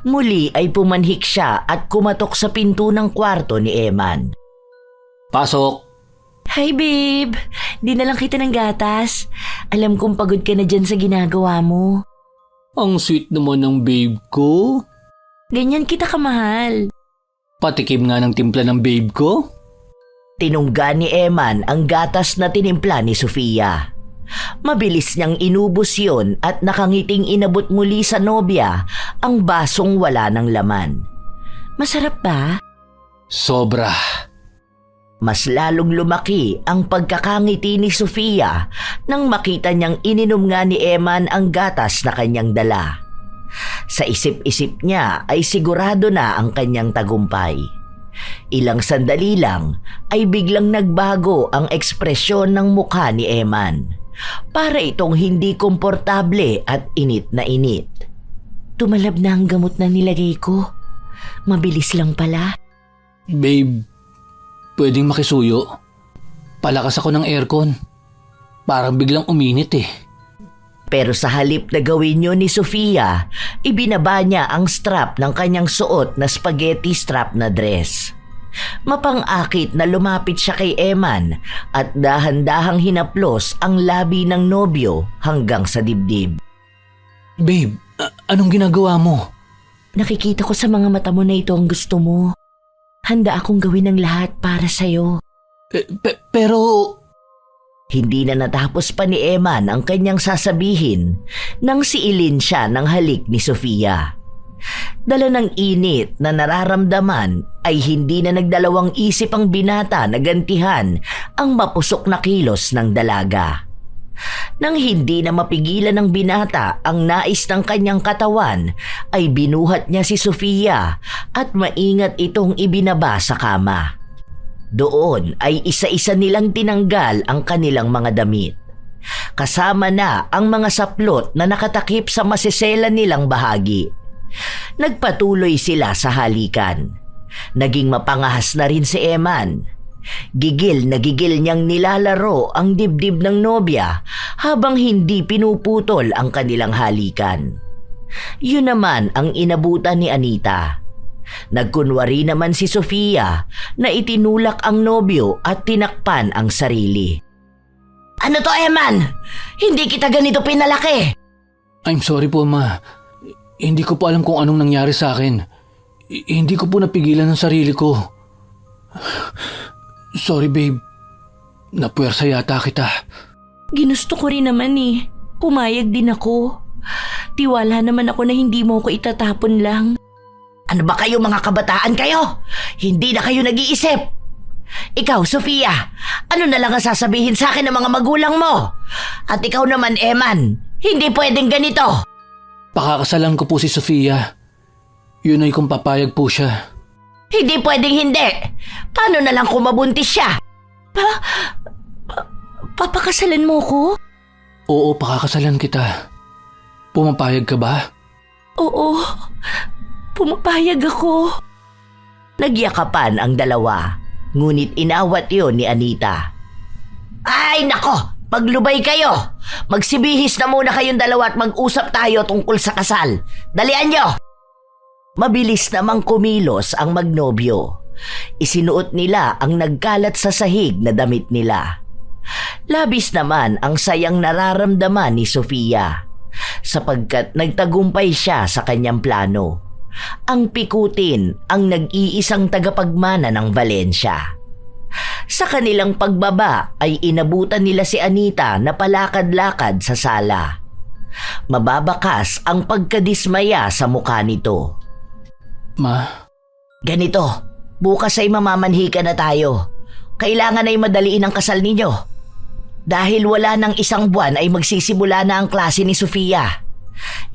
Muli ay pumanhik siya at kumatok sa pinto ng kwarto ni Eman. Pasok. Hi, babe. Di na lang kita ng gatas. Alam kong pagod ka na dyan sa ginagawa mo. Ang sweet naman ng babe ko. Ganyan kita kamahal. Patikim nga ng timpla ng babe ko. Tinungga ni Eman ang gatas na tinimpla ni Sofia. Mabilis niyang inubos yun at nakangiting inabot muli sa nobya ang basong wala ng laman. Masarap ba? Sobra. Mas lalong lumaki ang pagkakangiti ni Sofia nang makita niyang ininom nga ni Eman ang gatas na kanyang dala. Sa isip-isip niya ay sigurado na ang kanyang tagumpay. Ilang sandali lang ay biglang nagbago ang ekspresyon ng mukha ni Eman. Para itong hindi komportable at init na init. Tumalab na ang gamot na nilagay ko. Mabilis lang pala. Babe, pwedeng makisuyo? Palakas ako ng aircon. Parang biglang uminit eh. Pero sa halip na gawin yun ni Sofia, ibinaba niya ang strap ng kanyang suot na spaghetti strap na dress. Mapang-akit na lumapit siya kay Eman at dahan-dahang hinaplos ang labi ng nobyo hanggang sa dibdib. Babe, anong ginagawa mo? Nakikita ko sa mga mata mo na ito ang gusto mo. Handa akong gawin ang lahat para sa'yo. Pero... Hindi na natapos pa ni Eman ang kanyang sasabihin nang siilin siya ng halik ni Sofia. Dala ng init na nararamdaman ay hindi na nagdalawang isip ang binata na gantihan ang mapusok na kilos ng dalaga. Nang hindi na mapigilan ng binata ang nais ng kanyang katawan ay binuhat niya si Sofia at maingat itong ibinaba sa kama. Doon ay isa-isa nilang tinanggal ang kanilang mga damit. Kasama na ang mga saplot na nakatakip sa masisela nilang bahagi. Nagpatuloy sila sa halikan. Naging mapangahas na rin si Eman. Gigil na gigil niyang nilalaro ang dibdib ng nobya habang hindi pinuputol ang kanilang halikan. Yun naman ang inabutan ni Anita. Nagkunwari naman si Sofia na itinulak ang nobyo at tinakpan ang sarili. Ano to, Eman? Hindi kita ganito pinalaki. I'm sorry po, ma. Hindi ko po alam kung anong nangyari sa akin. Hindi ko po napigilan ang sarili ko. Sorry, babe. Napuwersa yata kita. Ginusto ko rin naman eh. Pumayag din ako. Tiwala naman ako na hindi mo ko itatapon lang. Ano ba kayo, mga kabataan kayo? Hindi na kayo nag-iisip. Ikaw, Sofia, ano na lang ang sasabihin sa akin ng mga magulang mo? At ikaw naman, Eman, hindi pwedeng ganito. Pakakasalan ko po si Sofia. Yun ay kung papayag po siya. Hindi pwedeng hindi. Paano na lang kung mabuntis siya? Papakasalan mo ko? Oo, pakakasalan kita. Pumapayag ka ba? Oo, pumapayag ako. Nagyakapan ang dalawa, ngunit inawat yon ni Anita. Ay nako, maglubay kayo. Magsibihis na muna kayong dalawa at mag-usap tayo tungkol sa kasal. Dalian nyo! Mabilis namang kumilos ang magnobyo. Isinuot nila ang nagkalat sa sahig na damit nila. Labis naman ang sayang nararamdaman ni Sofia sapagkat nagtagumpay siya sa kanyang plano. Ang pikutin ang nag-iisang tagapagmana ng Valencia. Sa kanilang pagbaba ay inabutan nila si Anita na palakad-lakad sa sala. Mababakas ang pagkadismaya sa mukha nito. Ma, Ganito, bukas ay mamamanhika na tayo. Kailangan ay madaliin ang kasal ninyo. Dahil wala ng isang buwan ay magsisimula na ang klase ni Sofia.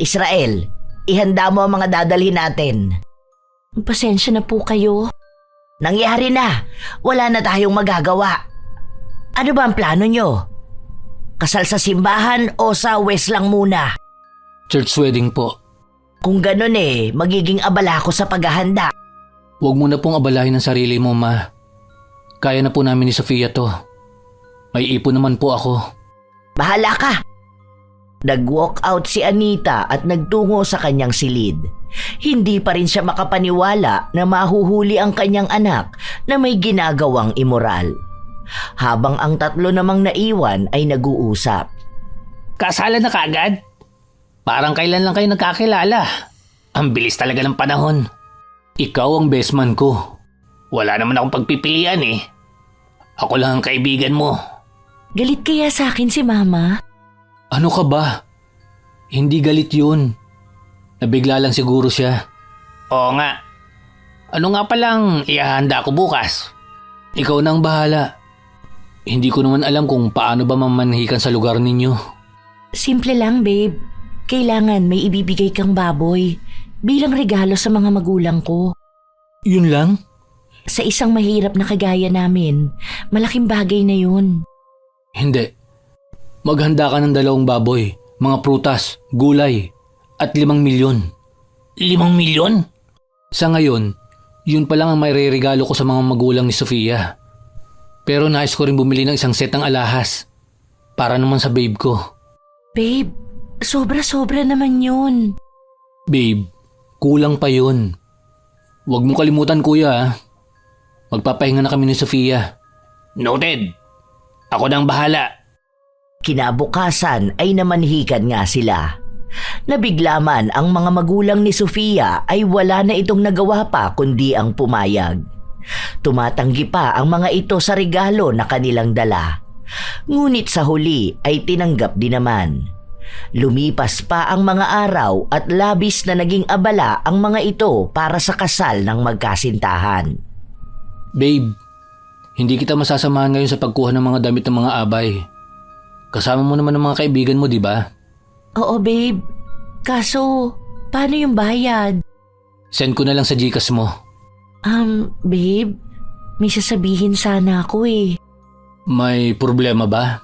Israel, ihanda mo ang mga dadalhin natin. Pasensya na po kayo. Nangyari na. Wala na tayong magagawa. Ano ba ang plano nyo? Kasal sa simbahan o sa west lang muna? church wedding po. Kung ganun magiging abala ko sa paghahanda. Huwag mo na pong abalahin ang sarili mo, Ma. Kaya na po namin ni Sofia to. May ipon naman po ako. Bahala ka! Nag-walk out si Anita at nagtungo sa kanyang silid. Hindi pa rin siya makapaniwala na mahuhuli ang kanyang anak na may ginagawang immoral. Habang ang tatlo namang naiwan ay nag-uusap. Kasalan na kaagad? Parang kailan lang kayo nagkakilala. Ang bilis talaga ng panahon. Ikaw ang best man ko. Wala naman akong pagpipilian eh. Ako lang ang kaibigan mo. Galit kaya sa akin si Mama? Ano ka ba? Hindi galit yun. Nabigla lang siguro siya. Oo nga. Ano nga palang ihahanda ko bukas? Ikaw na ang bahala. Hindi ko naman alam kung paano ba mamanhikan sa lugar ninyo. Simple lang, babe. Kailangan may ibibigay kang baboy bilang regalo sa mga magulang ko. Yun lang? Sa isang mahirap na kagaya namin, malaking bagay na yun. Hindi. Maghanda ka ng 2 baboy, mga prutas, gulay, at 5 milyon. 5 milyon? Sa ngayon, yun pa lang ang maireregalo ko sa mga magulang ni Sofia. Pero nais ko rin bumili ng isang set ng alahas. Para naman sa babe ko. Babe, sobra-sobra naman yun. Babe, kulang pa yun. Huwag mo kalimutan, kuya, ha? Magpapahinga na kami ni Sofia. Noted. Ako nang bahala. Kinabukasan ay namanhikan nga sila. Nabigla man ang mga magulang ni Sofia ay wala na itong nagawa pa kundi ang pumayag. Tumatanggi pa ang mga ito sa regalo na kanilang dala. Ngunit sa huli ay tinanggap din naman. Lumipas pa ang mga araw at labis na naging abala ang mga ito para sa kasal ng magkasintahan. Babe, hindi kita masasamahan ngayon sa pagkuha ng mga damit ng mga abay. Kasama mo naman ang mga kaibigan mo, di ba? Oo, babe. Kaso, paano yung bayad? Send ko na lang sa Gcash mo. Babe, may sasabihin sana ako eh. May problema ba?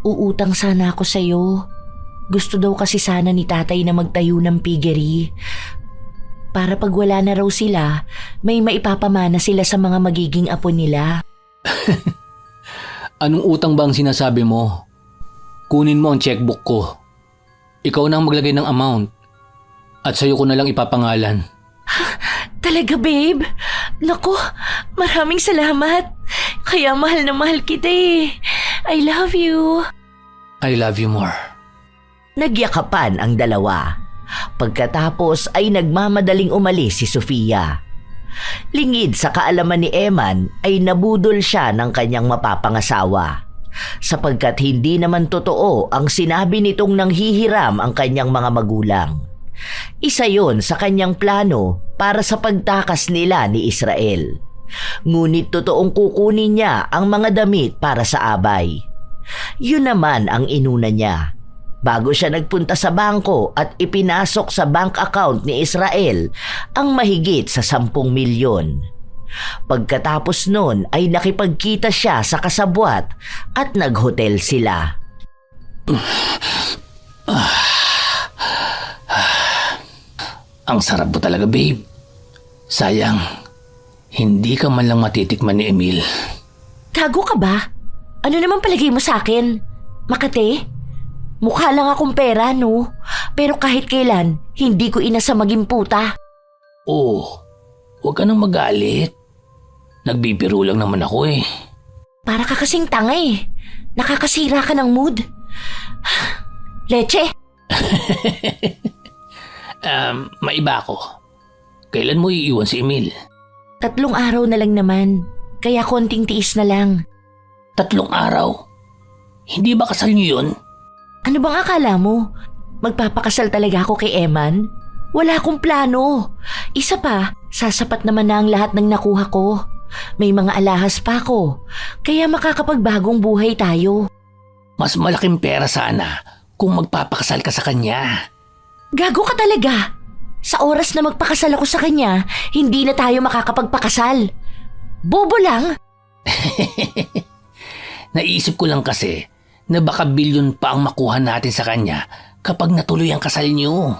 Uutang sana ako sa'yo. Gusto daw kasi sana ni tatay na magtayo ng piggery. Para pag wala na raw sila, may maipapamana sila sa mga magiging apo nila. Anong utang ba ang sinasabi mo? Kunin mo ang checkbook ko. Ikaw na ang maglagay ng amount. At sa'yo ko na lang ipapangalan. Talaga, babe? Naku, maraming salamat. Kaya mahal na mahal kita eh. I love you. I love you more. Nagyakapan ang dalawa. Pagkatapos ay nagmamadaling umalis si Sofia. Lingid sa kaalaman ni Eman ay nabudol siya ng kanyang mapapangasawa. Sapagkat hindi naman totoo ang sinabi nitong nanghihiram ang kanyang mga magulang. Isa yon sa kanyang plano para sa pagtakas nila ni Israel. Ngunit totoong kukunin niya ang mga damit para sa abay. Yun naman ang inuna niya. Bago siya nagpunta sa bangko at ipinasok sa bank account ni Israel ang mahigit sa 10 milyon. Pagkatapos nun ay nakipagkita siya sa kasabwat at naghotel sila. Ang sarap mo talaga, babe. Sayang, hindi ka man lang matitikman ni Emil. Gago ka ba? Ano naman palagay mo sa akin? Makate? Mukha lang akong pera, no? Pero kahit kailan, hindi ko inasa maging puta. Oo, Huwag ka nang magalit. Nagbibiro lang naman ako eh. Para ka kasing tanga eh. Nakakasira ka ng mood. Leche, Maiba ako. Kailan mo iiwan si Emil? 3 araw na lang naman. Kaya konting tiis na lang. 3 araw? Hindi ba kasal niyo yun? Ano bang akala mo? Magpapakasal talaga ako kay Eman? Wala akong plano. Isa pa, sasapat naman na ang lahat ng nakuha ko. May mga alahas pa ako. Kaya makakapagbagong buhay tayo. Mas malaking pera sana kung magpapakasal ka sa kanya. Gago ka talaga. Sa oras na magpakasal ako sa kanya, hindi na tayo makakapagpakasal. Bobo lang. Naisip ko lang kasi na baka bilyon pa ang makuha natin sa kanya kapag natuloy ang kasal niyo.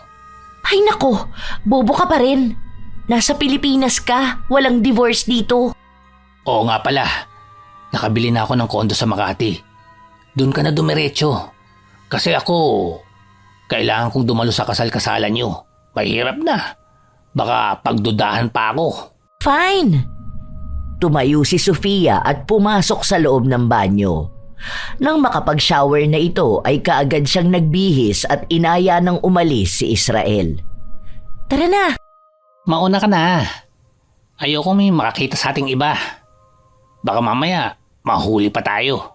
Ay nako, bobo ka pa rin. Nasa Pilipinas ka, walang divorce dito. Oo nga pala, nakabili na ako ng kondo sa Makati. Doon ka na dumiretso. Kasi ako, kailangan kong dumalo sa kasal-kasalan niyo. Mahirap na. Baka pagdudahan pa ako. Fine. Tumayo si Sofia at pumasok sa loob ng banyo. Nang makapag-shower na ito ay kaagad siyang nagbihis at inaya ng umalis si Israel. Tara na. Mauna ka na. Ayoko may makakita sa ating iba. Baka mamaya, mahuli pa tayo.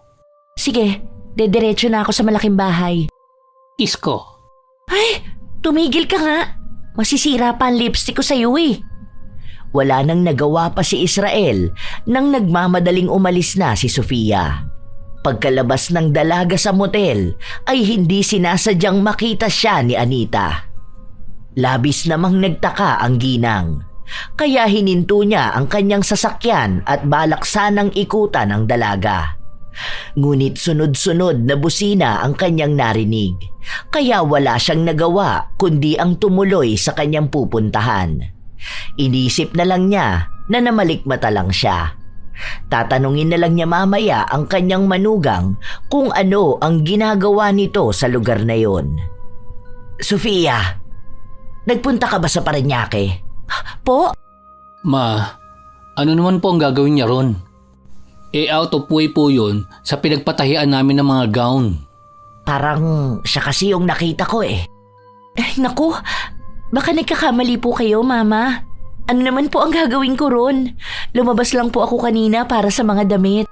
Sige, dediretso na ako sa malaking bahay. Isko. Ay, tumigil ka nga. Masisira pa ang lipstick ko sa'yo eh. Wala nang nagawa pa si Israel nang nagmamadaling umalis na si Sofia. Pagkalabas ng dalaga sa motel ay hindi sinasadyang makita siya ni Anita. Labis namang nagtaka ang ginang. Kaya hininto niya ang kanyang sasakyan at balak sanang ikutan ang dalaga. Ngunit sunod-sunod na busina ang kanyang narinig. Kaya wala siyang nagawa kundi ang tumuloy sa kanyang pupuntahan. Inisip na lang niya na namalikmata lang siya. Tatanungin na lang niya mamaya ang kanyang manugang kung ano ang ginagawa nito sa lugar na yon. Sofia, nagpunta ka ba sa Parañaque? Po, Ma, ano naman po ang gagawin niya ron? Out of way po yun sa pinagpatahian namin ng mga gown. Parang siya kasi yung nakita ko eh. ay naku, baka nagkakamali po kayo, Mama. Ano naman po ang gagawin ko ron? Lumabas lang po ako kanina para sa mga damit.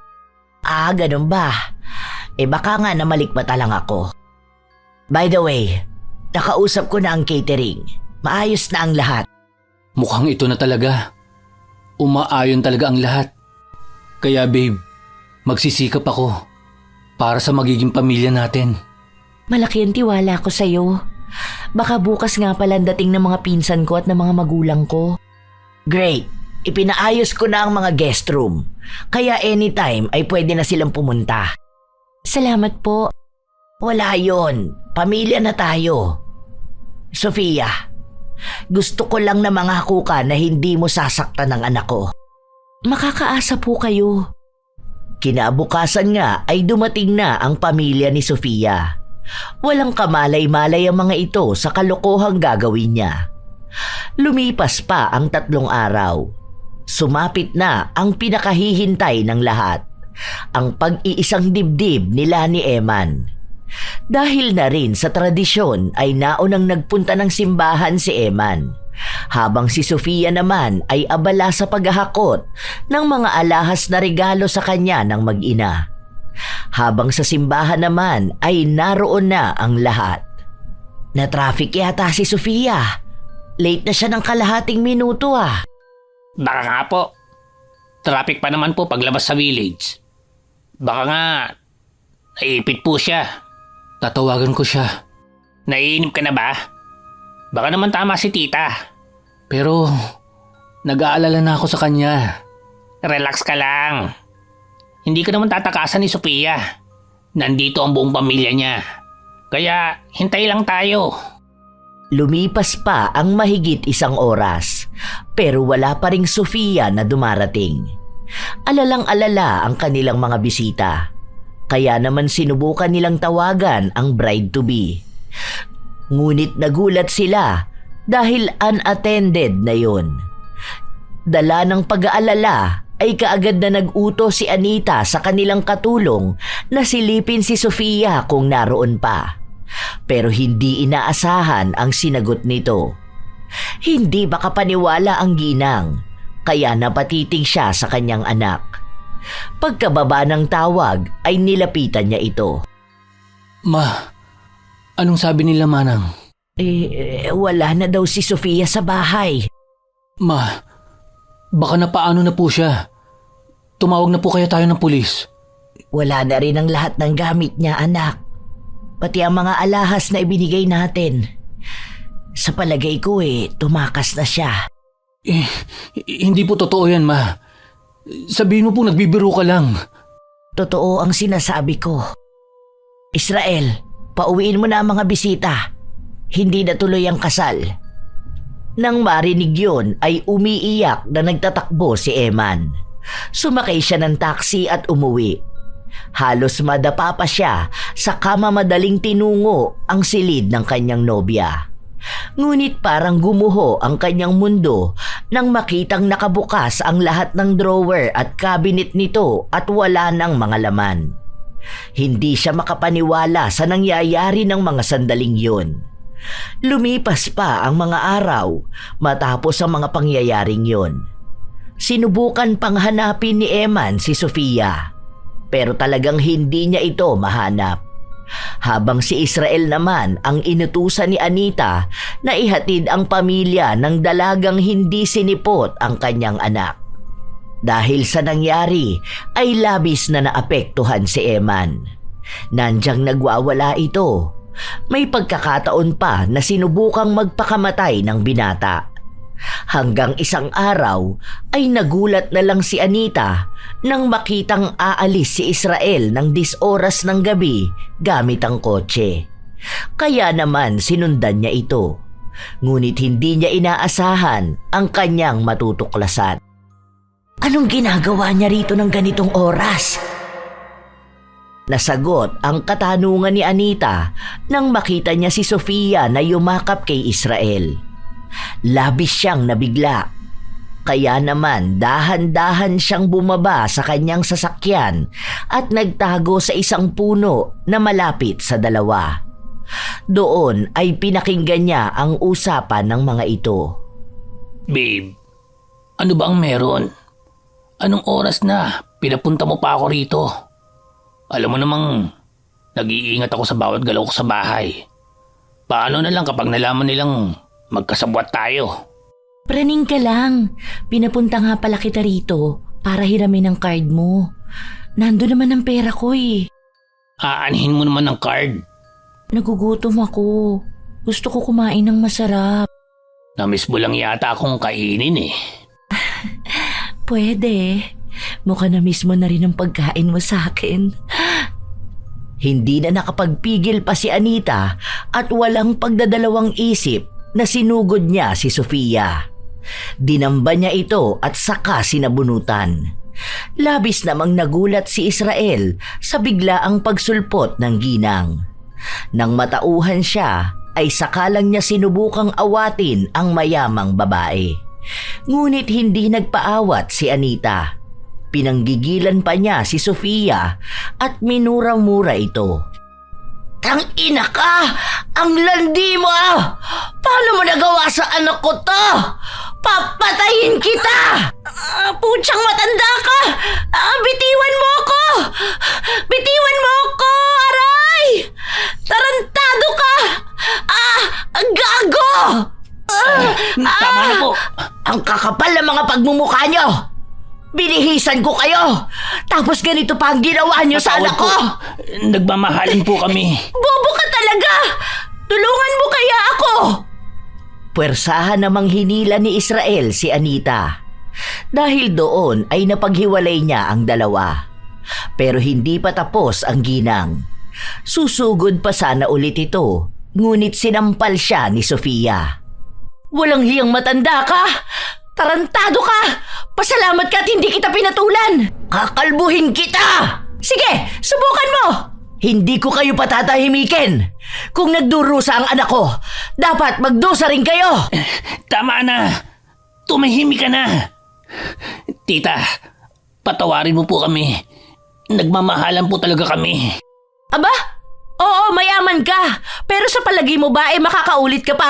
Ah, ganun ba? Baka nga namalikmata lang ako. By the way, nakausap ko na ang catering. Maayos na ang lahat. Mukhang ito na talaga. Umaayon talaga ang lahat. Kaya babe, magsisikap ako para sa magiging pamilya natin. Malaki ang tiwala ko sa'yo. Baka bukas nga pala ang dating ng mga pinsan ko at ng mga magulang ko. Great! Ipinaayos ko na ang mga guest room. Kaya anytime ay pwede na silang pumunta. Salamat po. Wala yon. Pamilya na tayo. Sofia, gusto ko lang na mangako ka na hindi mo sasaktan ng anak ko. Makakaasa po kayo. Kinabukasan nga ay dumating na ang pamilya ni Sofia. Walang kamalay-malay ang mga ito sa kalokohang gagawin niya. Lumipas pa ang 3 araw. Sumapit na ang pinakahihintay ng lahat, ang pag-iisang dibdib nila ni Eman. Dahil na rin sa tradisyon ay naunang nagpunta ng simbahan si Eman, habang si Sofia naman ay abala sa paghahakot ng mga alahas na regalo sa kanya ng mag-ina. Habang sa simbahan naman ay naroon na ang lahat. Na-traffic yata si Sofia. Late na siya ng kalahating minuto ah. Baka nga po. Traffic pa naman po paglabas sa village. Baka nga, naipit po siya. Tatawagan ko siya. Naiinip ka na ba? Baka naman tama si tita. Pero nag-aalala na ako sa kanya. Relax ka lang. Hindi ka naman tatakasan ni Sofia. Nandito ang buong pamilya niya. Kaya hintay lang tayo. Lumipas pa ang mahigit 1 oras, pero wala pa ring Sofia na dumarating. Alalang-alala ang kanilang mga bisita, kaya naman sinubukan nilang tawagan ang bride-to-be. Ngunit nagulat sila dahil unattended na yon. Dala ng pag-aalala ay kaagad na nag-utos si Anita sa kanilang katulong na silipin si Sofia kung naroon pa. Pero hindi inaasahan ang sinagot nito. Hindi makapaniwala ang ginang, kaya napatitig siya sa kanyang anak. Pagkababa ng tawag ay nilapitan niya ito. Ma, anong sabi nila, Manang? Wala na daw si Sofia sa bahay. Ma, baka napaano na po siya. Tumawag na po kaya tayo ng pulis. Wala na rin ang lahat ng gamit niya, anak. Pati ang mga alahas na ibinigay natin. Sa palagay ko tumakas na siya. Hindi po totoo yan, Ma. Sabihin mo po nagbibiro ka lang. Totoo ang sinasabi ko. Israel, pauwiin mo na ang mga bisita. Hindi na tuloy ang kasal. Nang marinig yun ay umiiyak na nagtatakbo si Eman. Sumakay siya ng taxi at umuwi. Halos madapa pa siya sa kamamadaling tinungo ang silid ng kanyang nobya. Ngunit parang gumuho ang kanyang mundo nang makitang nakabukas ang lahat ng drawer at cabinet nito at wala ng mga laman. Hindi siya makapaniwala sa nangyayari ng mga sandaling yun. Lumipas pa ang mga araw matapos ang mga pangyayaring yun. Sinubukan pang hanapin ni Eman si Sofia, pero talagang hindi niya ito mahanap. Habang si Israel naman ang inutusan ni Anita na ihatid ang pamilya ng dalagang hindi sinipot ang kanyang anak. Dahil sa nangyari ay labis na naapektuhan si Eman. Nandyang nagwawala ito. May pagkakataon pa na sinubukang magpakamatay ng binata. Hanggang isang araw ay nagulat na lang si Anita nang makitang aalis si Israel ng 10 oras ng gabi gamit ang kotse. Kaya naman sinundan niya ito. Ngunit hindi niya inaasahan ang kanyang matutuklasan. Anong ginagawa niya rito ng ganitong oras? Nasagot ang katanungan ni Anita nang makita niya si Sofia na yumakap kay Israel. Labis siyang nabigla. Kaya naman dahan-dahan siyang bumaba sa kanyang sasakyan at nagtago sa isang puno na malapit sa dalawa. Doon ay pinakinggan niya ang usapan ng mga ito. Babe, ano ba ang meron? Anong oras na? Pinapunta mo pa ako rito. Alam mo namang nag-iingat ako sa bawat galaw ko sa bahay. Paano na lang kapag nalaman nilang magkasabwat tayo? Praning ka lang. Pinapunta nga pala kita rito para hiramin ang card mo. Nando naman ang pera ko Aanhin mo naman ang card. Nagugutom ako. Gusto ko kumain ng masarap. Namiss mo lang yata akong kainin Pwede. Mukha na mismo na rin ang pagkain mo sa akin. Hindi na nakapagpigil pa si Anita at walang pagdadalawang isip na sinugod niya si Sofia. Dinamba niya ito at saka sinabunutan. Labis namang nagulat si Israel sa biglaang pagsulpot ng ginang. Nang matauhan siya ay saka lang niya sinubukang awatin ang mayamang babae. Ngunit hindi nagpaawat si Anita. Pinanggigilan pa niya si Sofia at minura-mura ito. Tangina ka! Ang landi mo! Paano mo nagawa sa anak ko to? Papatayin kita! Putsang matanda ka! Bitiwan mo ako! Bitiwan mo ako! Aray! Tarantado ka! Gago! Tama na po. Ang kakapal ng mga pagmumukha niyo! Binihisan ko kayo! Tapos ganito pa ang ginawa niyo sa anak ko! Nagmamahalin po kami. Bobo ka talaga! Tulungan mo kaya ako! Puwersahan namang hinila ni Israel si Anita. Dahil doon ay napaghiwalay niya ang dalawa. Pero hindi pa tapos ang ginang. Susugod pa sana ulit ito, ngunit sinampal siya ni Sofia. Walang hiyang matanda ka! Tarantado ka! Pasalamat ka at hindi kita pinatulan! Kakalbuhin kita! Sige, subukan mo! Hindi ko kayo patatahimikin! Kung nagdurusa ang anak ko, dapat magdusa rin kayo! Tama na. Tumahimik ka na. Tita, patawarin mo po kami. Nagmamahalan po talaga kami. Aba? Oo, mayaman ka. Pero sa palagi mo ba makakaulit ka pa?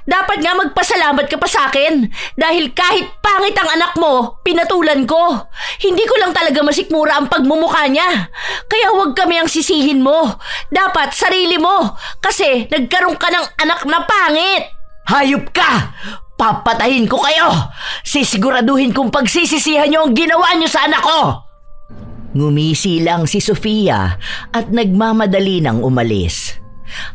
Dapat nga magpasalamat ka pa sa akin. Dahil kahit pangit ang anak mo, pinatulan ko. Hindi ko lang talaga masikmura ang pagmumukha niya. Kaya huwag kami ang sisihin mo. Dapat sarili mo. Kasi nagkaroon ka ng anak na pangit. Hayop ka! Papatahin ko kayo! Sisiguraduhin kong pagsisisihan niyo ang ginawa niyo sa anak ko! Ngumisi lang si Sofia at nagmamadali nang umalis.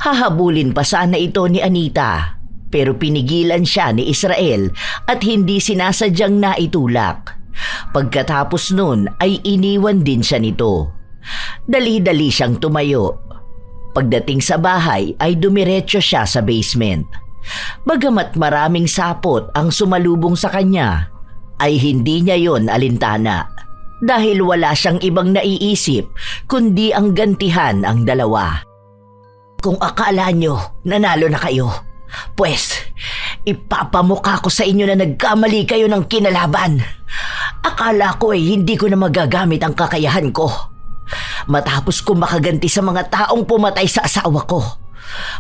Hahabulin pa sana ito ni Anita, pero pinigilan siya ni Israel at hindi sinasadyang naitulak. Pagkatapos nun ay iniwan din siya nito. Dali-dali siyang tumayo. Pagdating sa bahay ay dumiretso siya sa basement. Bagamat maraming sapot ang sumalubong sa kanya, ay hindi niya yon alintana. Dahil wala siyang ibang naiisip kundi ang gantihan ang dalawa. Kung akala nyo nanalo na kayo, pues ipapamukha ko sa inyo na nagkamali kayo ng kinalaban. Akala ko hindi ko na magagamit ang kakayahan ko. Matapos ko makaganti sa mga taong pumatay sa asawa ko.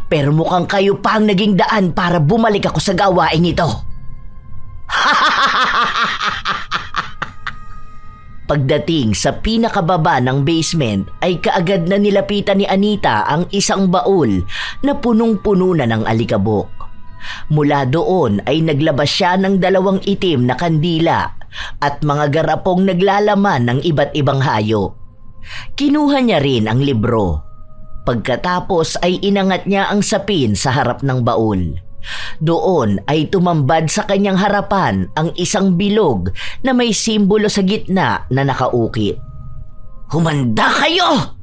Pero mukhang kayo pa ang naging daan para bumalik ako sa gawain ito. Pagdating sa pinakababa ng basement ay kaagad na nilapitan ni Anita ang isang baul na punong-puno na ng alikabok. Mula doon ay naglabas siya ng 2 itim na kandila at mga garapong naglalaman ng iba't ibang hayop. Kinuha niya rin ang libro. Pagkatapos ay inangat niya ang sapin sa harap ng baul. Doon ay tumambad sa kanyang harapan ang isang bilog na may simbolo sa gitna na nakaukit. Humanda kayo!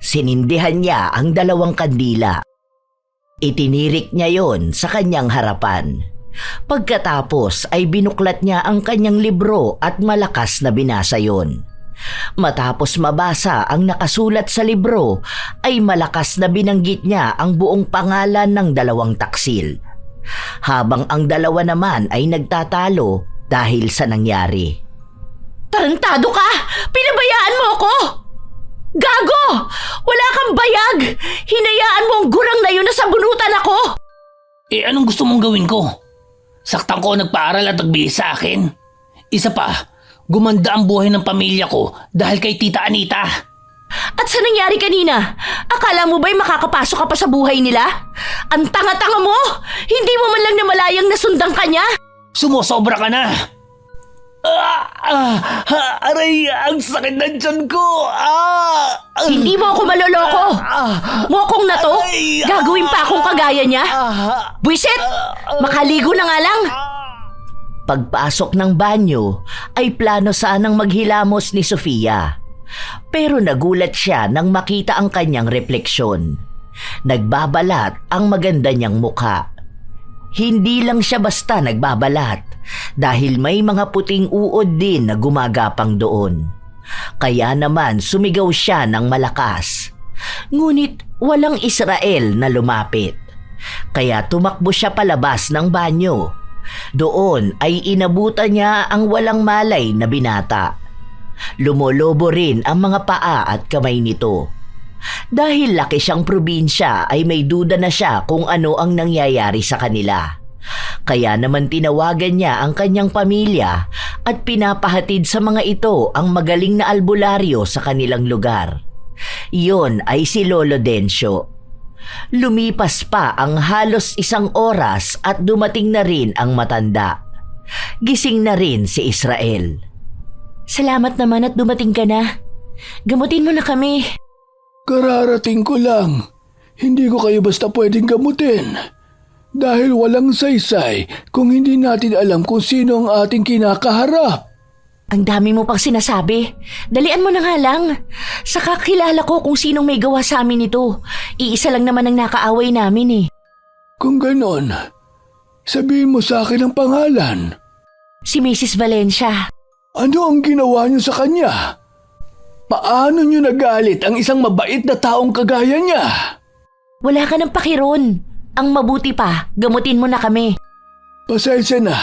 Sinindihan niya ang 2 kandila. Itinirik niya yon sa kanyang harapan. Pagkatapos ay binuklat niya ang kanyang libro at malakas na binasa yon. Matapos mabasa ang nakasulat sa libro, ay malakas na binanggit niya ang buong pangalan ng 2 taksil. Habang ang 2 naman ay nagtatalo dahil sa nangyari. Tarantado ka! Pinabayaan mo ako! Gago! Wala kang bayag! Hinayaan mo ang gurang na yun na sabunutan ako! Anong gusto mong gawin ko? Saktan ko nagpaaral at nagbihis sa akin. Isa pa, gumanda ang buhay ng pamilya ko dahil kay Tita Anita. At sa nangyari kanina, akala mo ba'y makakapasok ka pa sa buhay nila? Ang tanga-tanga mo! Hindi mo man lang namalayang nasundang kanya! Sumusobra ka na! Aray! Ang sakit ng tiyan ko! Hindi mo ako maloloko! Mokong na to! Gagawin pa akong kagaya niya! Buisit! Makaligo na nga lang! Pagpasok ng banyo ay plano sanang maghilamos ni Sofia. Pero nagulat siya nang makita ang kanyang refleksyon. Nagbabalat ang maganda niyang mukha. Hindi lang siya basta nagbabalat dahil may mga puting uod din na gumagapang doon. Kaya naman sumigaw siya ng malakas. Ngunit walang Israel na lumapit. Kaya tumakbo siya palabas ng banyo. Doon ay inabutan niya ang walang malay na binata. Lumolobo rin ang mga paa at kamay nito. Dahil laki siyang probinsya ay may duda na siya kung ano ang nangyayari sa kanila. Kaya naman tinawagan niya ang kanyang pamilya at pinapahatid sa mga ito ang magaling na albularyo sa kanilang lugar. Iyon ay si Lolo Dencio. Lumipas pa ang halos 1 oras at dumating na rin ang matanda. Gising na rin si Israel. Salamat naman at dumating ka na. Gamutin mo na kami. Kararating ko lang. Hindi ko kayo basta pwedeng gamutin. Dahil walang saysay kung hindi natin alam kung sino ang ating kinakaharap. Ang dami mo pang sinasabi. Dalian mo na nga lang. Saka kilala ko kung sinong may gawa sa amin ito. Iisa lang naman ang nakaaway namin eh. Kung ganon, sabihin mo sa akin ang pangalan. Si Mrs. Valencia. Ano ang ginawa niyo sa kanya? Paano niyo nagalit ang isang mabait na taong kagaya niya? Wala ka ng pakiron. Ang mabuti pa, gamutin mo na kami. Pasensya na.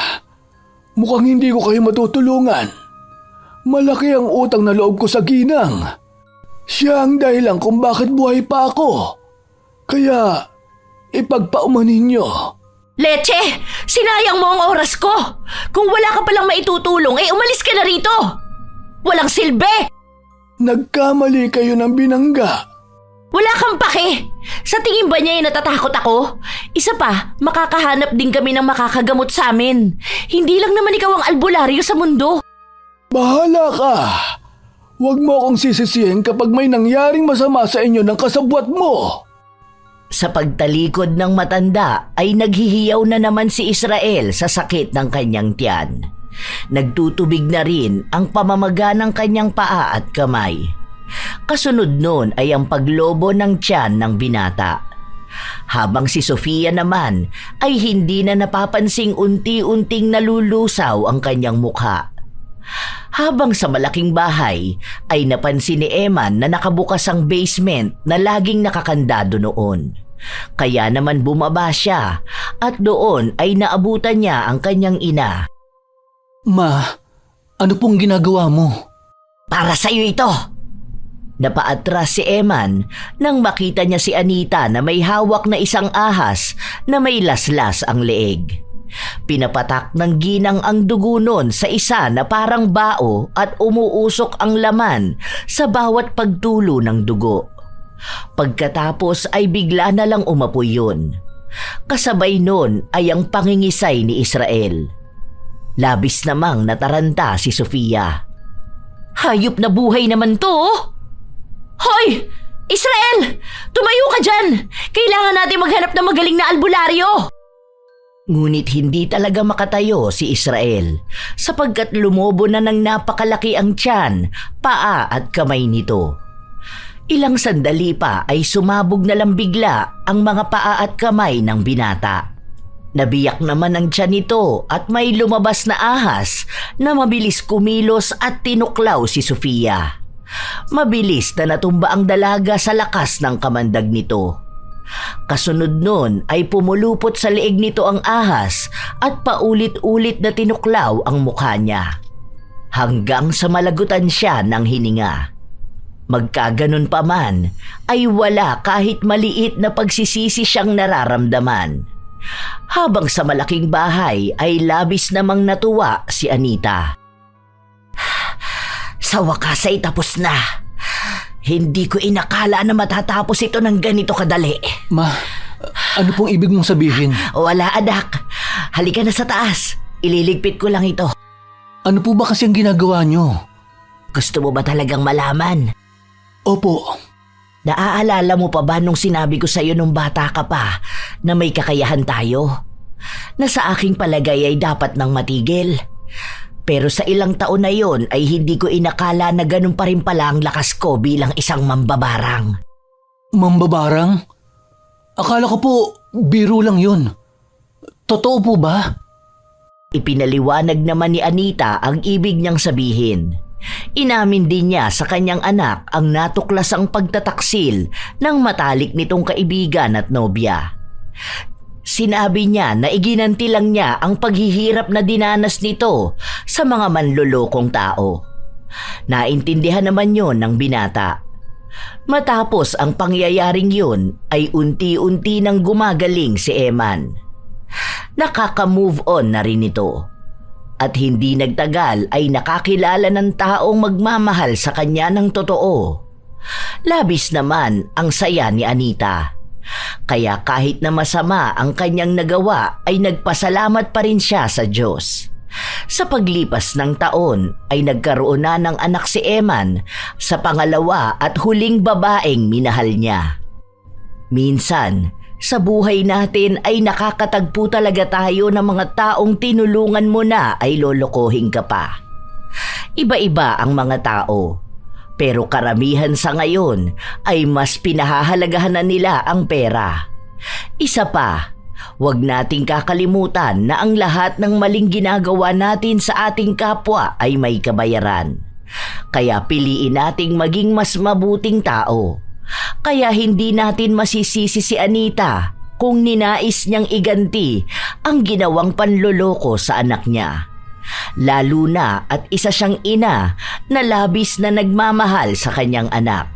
Mukhang hindi ko kayo matutulungan. Malaki ang utang na loob ko sa ginang. Siya ang dahilan kung bakit buhay pa ako. Kaya, ipagpaumanin niyo. Leche! Sinayang mo ang oras ko! Kung wala ka palang maitutulong, umalis ka na rito! Walang silbi! Nagkamali kayo ng binangga. Wala kang pake! Sa tingin ba niya natatakot ako? Isa pa, makakahanap din kami ng makakagamot sa amin. Hindi lang naman ikaw ang albularyo sa mundo. Bahala ka. Huwag mo akong sisisihin kapag may nangyaring masama sa inyo ng kasabwat mo. Sa pagtalikod ng matanda ay naghihiyaw na naman si Israel sa sakit ng kanyang tiyan. Nagtutubig na rin ang pamamaga ng kanyang paa at kamay. Kasunod nun ay ang paglobo ng tiyan ng binata. Habang si Sofia naman ay hindi na napapansing unti-unting nalulusaw ang kanyang mukha. Habang sa malaking bahay ay napansin ni Eman na nakabukas ang basement na laging nakakandado noon. Kaya naman bumaba siya at doon ay naabutan niya ang kanyang ina. Ma, ano pong ginagawa mo? Para sa'yo ito! Napaatras si Eman nang makita niya si Anita na may hawak na isang ahas na may laslas ang leeg. Pinapatak ng ginang ang dugo nun sa isa na parang bao at umuusok ang laman sa bawat pagtulo ng dugo. Pagkatapos ay bigla na lang umapoy yun. Kasabay nun ay ang pangingisay ni Israel. Labis namang nataranta si Sofia. Hayop na buhay naman to! Hoy! Israel! Tumayo ka dyan! Kailangan natin maghanap ng magaling na albularyo! Ngunit hindi talaga makatayo si Israel sapagkat lumobo na ng napakalaki ang tiyan, paa at kamay nito. Ilang sandali pa ay sumabog na lang bigla ang mga paa at kamay ng binata. Nabiyak naman ang tiyan nito at may lumabas na ahas na mabilis kumilos at tinuklaw si Sofia. Mabilis na natumba ang dalaga sa lakas ng kamandag nito. Kasunod nun ay pumulupot sa leeg nito ang ahas at paulit-ulit na tinuklaw ang mukha niya. Hanggang sa malagutan siya ng hininga. Magkaganon pa man ay wala kahit maliit na pagsisisi siyang nararamdaman. Habang sa malaking bahay ay labis namang natuwa si Anita. Sa wakas ay tapos na. Hindi ko inakala na matatapos ito ng ganito kadali. Ma, ano pong ibig mong sabihin? Wala anak. Halika na sa taas. Ililigpit ko lang ito. Ano po ba kasi ang ginagawa nyo? Gusto mo ba talagang malaman? Opo. Naaalala mo pa ba nung sinabi ko sa'yo nung bata ka pa na may kakayahan tayo? Na sa aking palagay ay dapat nang matigil. Pero sa ilang taon na yon ay hindi ko inakala na ganun pa rin pala ang lakas ko bilang isang mambabarang. Mambabarang? Akala ko po biro lang yun. Totoo po ba? Ipinaliwanag naman ni Anita ang ibig niyang sabihin. Inamin din niya sa kanyang anak ang natuklasang pagtataksil ng matalik nitong kaibigan at nobya. Sinabi niya na iginanti lang niya ang paghihirap na dinanas nito sa mga manlolokong tao. Naintindihan naman yon ng binata. Matapos ang pangyayaring yun ay unti-unti nang gumagaling si Eman. Nakaka-move on na rin ito. At hindi nagtagal ay nakakilala ng taong magmamahal sa kanya ng totoo. Labis naman ang saya ni Anita. Kaya kahit na masama ang kanyang nagawa ay nagpasalamat pa rin siya sa Diyos. Sa paglipas ng taon ay nagkaroon na ng anak si Eman sa pangalawa at huling babaeng minahal niya. Minsan, sa buhay natin ay nakakatagpo talaga tayo ng mga taong tinulungan mo na ay lolokohin ka pa. Iba-iba ang mga tao. Pero karamihan sa ngayon ay mas pinahahalagahan na nila ang pera. Isa pa, huwag nating kakalimutan na ang lahat ng maling ginagawa natin sa ating kapwa ay may kabayaran. Kaya piliin nating maging mas mabuting tao. Kaya hindi natin masisisi si Anita kung ninais niyang iganti ang ginawang panloloko sa anak niya. Lalo na at isa siyang ina na labis na nagmamahal sa kanyang anak.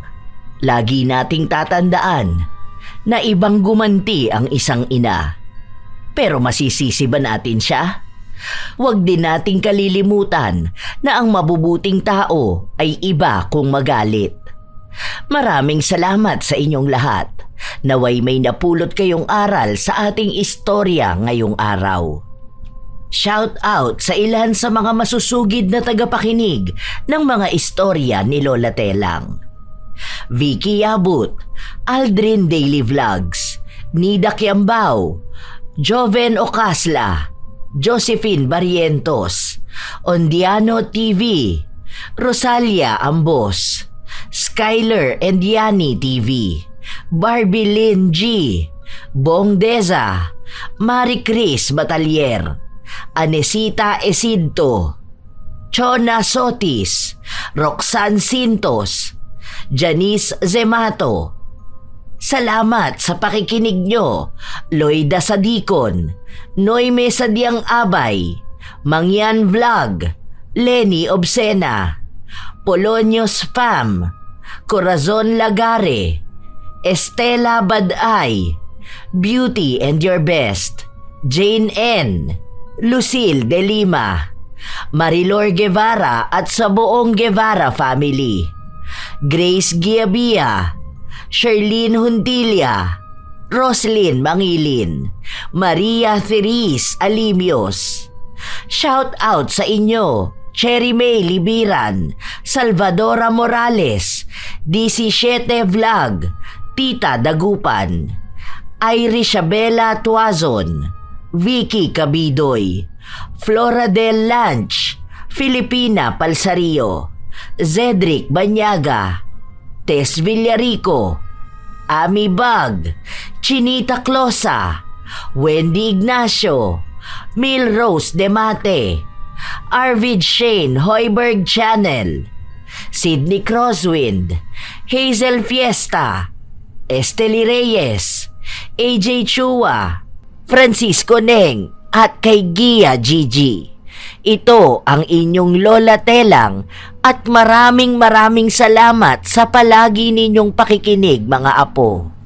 Lagi nating tatandaan na ibang gumanti ang isang ina. Pero masisisi ba natin siya? Huwag din nating kalilimutan na ang mabubuting tao ay iba kung magalit. Maraming salamat sa inyong lahat. Naway may napulot kayong aral sa ating istorya ngayong araw. Shout out sa ilan sa mga masusugid na tagapakinig ng mga istorya ni Lola Telang. Vicky Abut, Aldrin Daily Vlogs, Nida Kiambao, Joven Ocasla, Josephine Barrientos, Ondiano TV, Rosalia Ambos, Skyler and Yani TV, Barbie Lynn G, Bong Deza, Marie Chris Batalier, Anesita Esidto, Chona Sotis, Roxanne Sintos, Janice Zemato. Salamat sa pakikinig nyo, Loida Sadikon, Noyme Sadyang Abay, Mangyan Vlog, Lenny Obsena, Polonio Spam, Corazon Lagare, Estela Baday, Beauty and Your Best, Jane N, Lucille De Lima, Marilor Guevara at sa buong Guevara family, Grace Giabia, Sherlyn Huntilia, Roslyn Mangilin, Maria Therese Alimios. Shout out sa inyo, Cherry May Libiran, Salvadora Morales, DC7 Vlog, Tita Dagupan, Irish Abela Tuazon, Vicky Cabidoy, Flora del Lanch, Filipina Palsario, Zedric Banyaga, Tess Villarico, Ami Bag, Chinita Closa, Wendy Ignacio, Milrose Demate, Arvid Shane Hoiberg Channel, Sydney Crosswind, Hazel Fiesta, Esteli Reyes, AJ Chua, Francisco Neng at kay Gia Gigi. Ito ang inyong Lola Telang at maraming salamat sa palagi ninyong pakikinig mga apo.